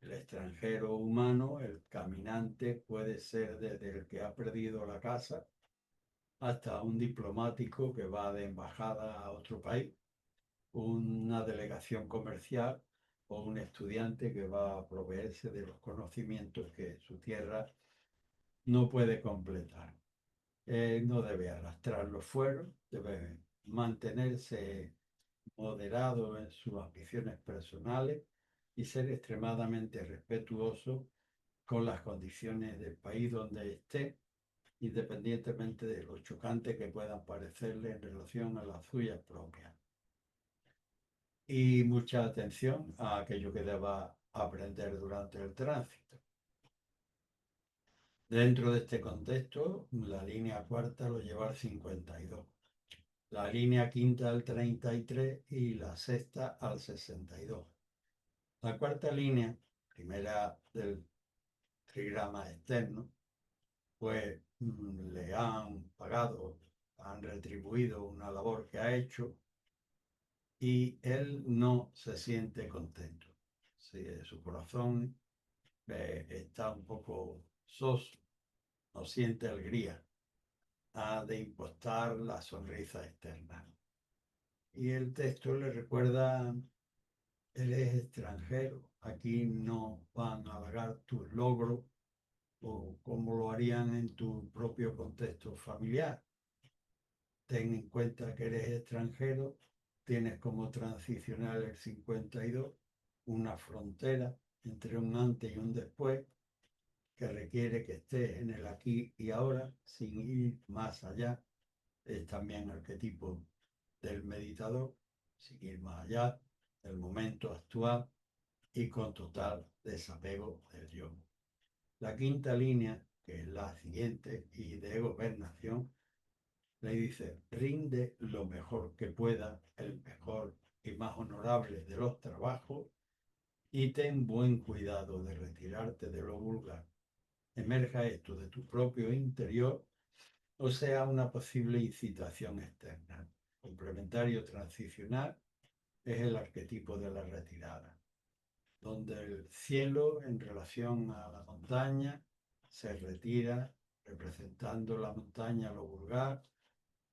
El extranjero humano, el caminante, puede ser desde el que ha perdido la casa hasta un diplomático que va de embajada a otro país, una delegación comercial o un estudiante que va a proveerse de los conocimientos que su tierra no puede completar. No debe arrastrar los fueros, debe mantenerse moderado en sus ambiciones personales y ser extremadamente respetuoso con las condiciones del país donde esté, independientemente de lo chocante que puedan parecerle en relación a las suyas propias. Y mucha atención a aquello que deba aprender durante el tránsito. Dentro de este contexto, la línea cuarta lo lleva al 52, la línea quinta al 33 y la sexta al 62. La cuarta línea, primera del trigrama externo, pues le han pagado, han retribuido una labor que ha hecho y él no se siente contento. Sí, su corazón está un poco soso, no siente alegría, ha de impostar la sonrisa externa. Y el texto le recuerda: eres extranjero, aquí no van a halagar tus logros o como lo harían en tu propio contexto familiar. Ten en cuenta que eres extranjero, tienes como transicional el 52, una frontera entre un antes y un después, que requiere que estés en el aquí y ahora, sin ir más allá. Es también arquetipo del meditador, sin ir más allá del momento actual y con total desapego del yo. La quinta línea, que es la siguiente, y de gobernación, le dice: rinde lo mejor que pueda, el mejor y más honorable de los trabajos, y ten buen cuidado de retirarte de lo vulgar. Emerja esto de tu propio interior, o sea, una posible incitación externa. Complementario transicional es el arquetipo de la retirada, donde el cielo en relación a la montaña se retira, representando la montaña, lo vulgar,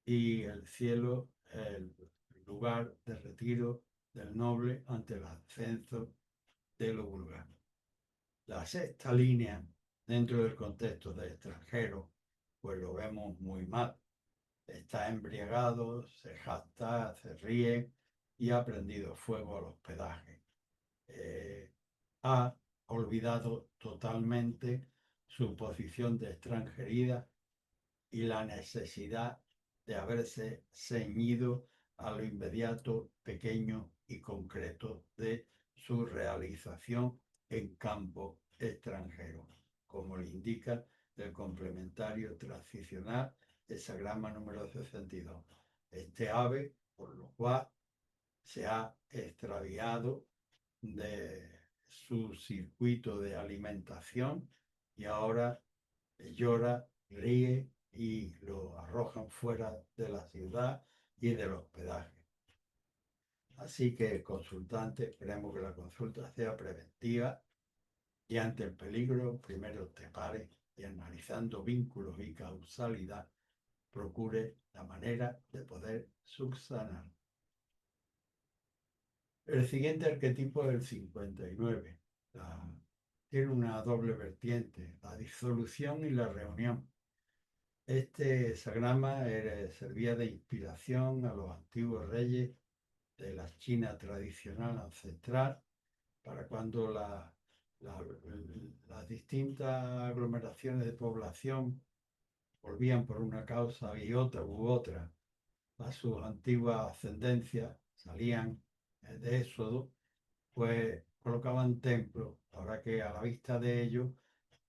y el cielo, el lugar de retiro del noble ante el ascenso de lo vulgar. La sexta línea, dentro del contexto de extranjero, pues lo vemos muy mal. Está embriagado, se jacta, se ríe y ha prendido fuego al hospedaje. Ha olvidado totalmente su posición de extranjería y la necesidad de haberse ceñido a lo inmediato, pequeño y concreto de su realización en campo extranjero, como le indica el complementario transicional, hexagrama número 62. Este ave, por lo cual, se ha extraviado de su circuito de alimentación y ahora llora, ríe y lo arrojan fuera de la ciudad y del hospedaje. Así que, consultante, esperemos que la consulta sea preventiva y ante el peligro primero te pare y, analizando vínculos y causalidad, procure la manera de poder subsanar. El siguiente arquetipo es el 59. Tiene una doble vertiente: la disolución y la reunión. Este hexagrama servía de inspiración a los antiguos reyes de la China tradicional ancestral para cuando la las distintas aglomeraciones de población volvían por una causa y otra u otra a sus antiguas ascendencias, salían de Éxodo, pues colocaban templos para que a la vista de ellos,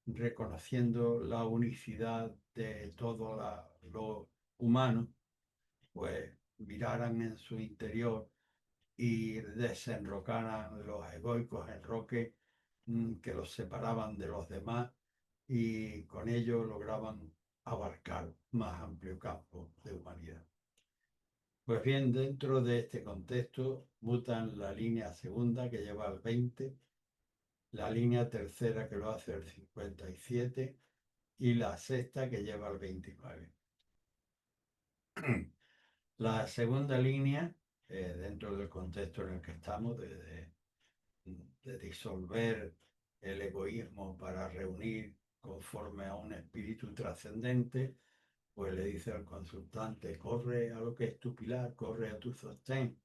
reconociendo la unicidad de todo lo humano, pues miraran en su interior y desenrocaran los egoicos enroques que los separaban de los demás y con ello lograban abarcar más amplio campo de humanidad. Pues bien, dentro de este contexto mutan la línea segunda que lleva al 20, la línea tercera que lo hace al 57 y la sexta que lleva al 29. La segunda línea, dentro del contexto en el que estamos, de disolver el egoísmo para reunir conforme a un espíritu trascendente, pues le dice al consultante, corre a lo que es tu pilar, corre a tu sostén.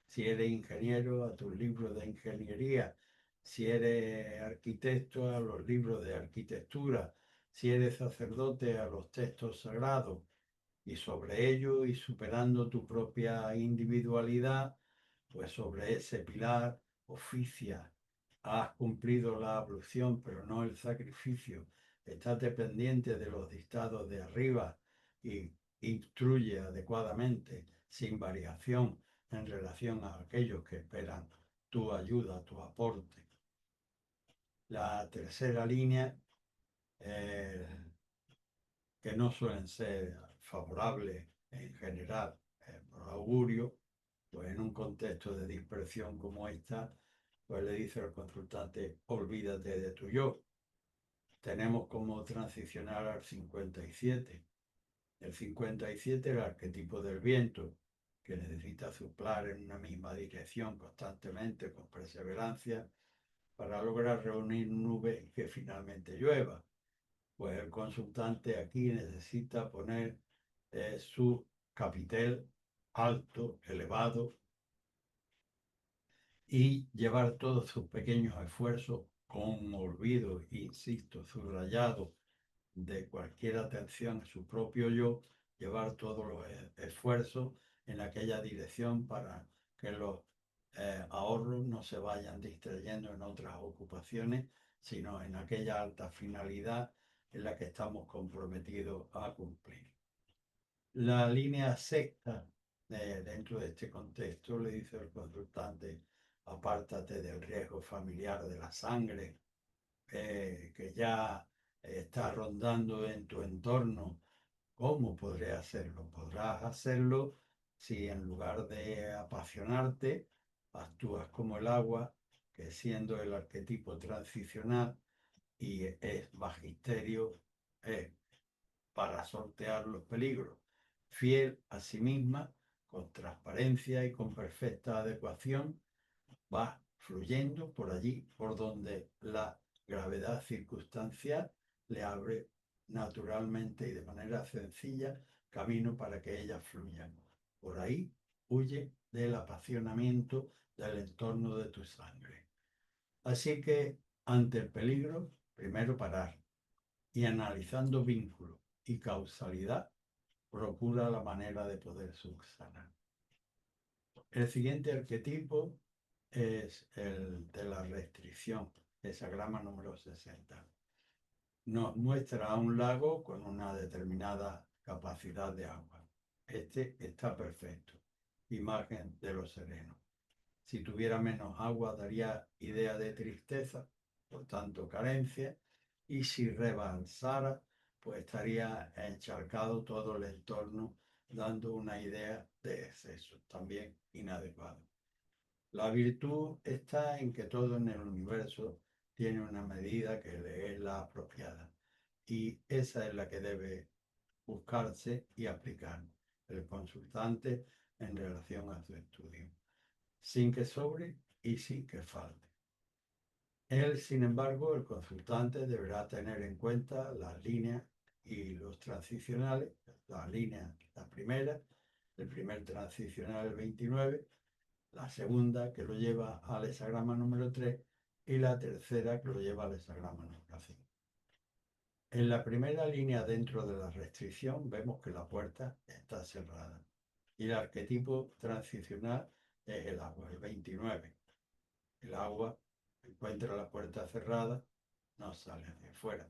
Si eres ingeniero, a tus libros de ingeniería. Si eres arquitecto, a los libros de arquitectura. Si eres sacerdote, a los textos sagrados. Y sobre ello, y superando tu propia individualidad, pues sobre ese pilar oficia. Has cumplido la ablución, pero no el sacrificio. Estás dependiente de los dictados de arriba y instruye adecuadamente, sin variación, en relación a aquellos que esperan tu ayuda, tu aporte. La tercera línea, que no suelen ser favorables en general por augurio, pues en un contexto de dispersión como esta, pues le dice al consultante, olvídate de tu yo. Tenemos como transicionar al 57. El 57, el arquetipo del viento, que necesita soplar en una misma dirección constantemente, con perseverancia, para lograr reunir nubes y que finalmente llueva. Pues el consultante aquí necesita poner su capitel alto, elevado, y llevar todos sus pequeños esfuerzos con olvido, insisto, subrayado de cualquier atención a su propio yo, llevar todos los esfuerzos en aquella dirección para que los ahorros no se vayan distrayendo en otras ocupaciones, sino en aquella alta finalidad en la que estamos comprometidos a cumplir. La línea sexta, dentro de este contexto, le dice al consultante, apártate del riesgo familiar de la sangre, que ya está rondando en tu entorno. ¿Cómo podré hacerlo? Podrás hacerlo si en lugar de apasionarte, actúas como el agua, que siendo el arquetipo transicional y es magisterio, es para sortear los peligros, fiel a sí misma, con transparencia y con perfecta adecuación, va fluyendo por allí, por donde la gravedad circunstancial le abre naturalmente y de manera sencilla camino para que ella fluya. Por ahí huye del apasionamiento del entorno de tu sangre. Así que ante el peligro, primero parar y analizando vínculo y causalidad, procura la manera de poder subsanar. El siguiente arquetipo es el de la restricción, hesagrama número 60. Nos muestra un lago con una determinada capacidad de agua. Este está perfecto, imagen de lo sereno. Si tuviera menos agua daría idea de tristeza, por tanto carencia, y si rebalsara, pues estaría encharcado todo el entorno, dando una idea de exceso, también inadecuado. La virtud está en que todo en el universo tiene una medida que le es la apropiada y esa es la que debe buscarse y aplicar el consultante en relación a su estudio, sin que sobre y sin que falte. Él, sin embargo, el consultante deberá tener en cuenta las líneas y los transicionales, la línea, la primera, el primer transicional, el 29, la segunda, que lo lleva al hesagrama número 3, y la tercera que lo lleva al hexagrama número 5. En la primera línea dentro de la restricción vemos que la puerta está cerrada y el arquetipo transicional es el agua, el 29. El agua encuentra la puerta cerrada, no sale hacia afuera,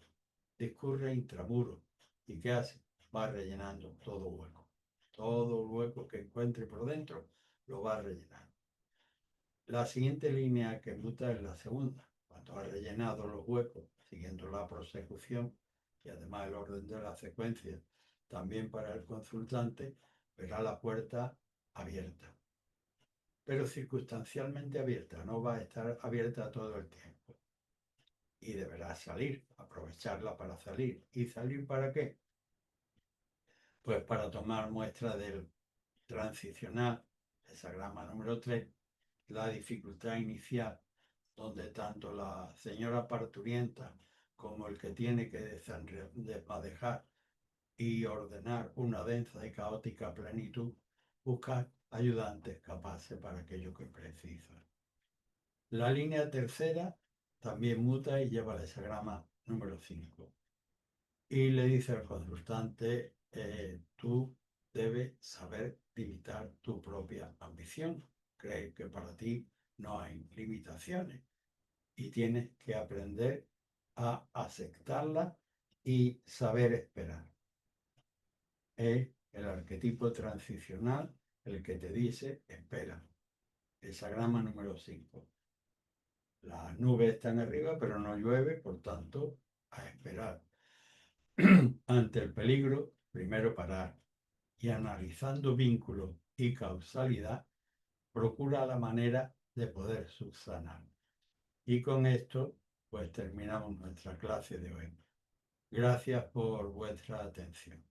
discurre intramuro. ¿Y qué hace? Va rellenando todo hueco. Todo hueco que encuentre por dentro lo va rellenando. La siguiente línea que muta es la segunda. Cuando ha rellenado los huecos, siguiendo la prosecución y además el orden de la secuencia, también para el consultante, verá la puerta abierta, pero circunstancialmente abierta, no va a estar abierta todo el tiempo. Y deberá salir, aprovecharla para salir. ¿Y salir para qué? Pues para tomar muestra del transicional, hexagrama número 3, la dificultad inicial, donde tanto la señora parturienta como el que tiene que desmadejar y ordenar una densa y caótica plenitud, buscan ayudantes capaces para aquello que precisa. La línea tercera también muta y lleva el hexagrama número 5. Y le dice al consultante, tú debes saber limitar tu propia ambición. Cree que para ti no hay limitaciones y tienes que aprender a aceptarla y saber esperar. Es el arquetipo transicional el que te dice espera. Hexagrama número 5. Las nubes están arriba, pero no llueve, por tanto, a esperar. Ante el peligro, primero parar y analizando vínculo y causalidad, procura la manera de poder subsanar. Y con esto, pues terminamos nuestra clase de hoy. Gracias por vuestra atención.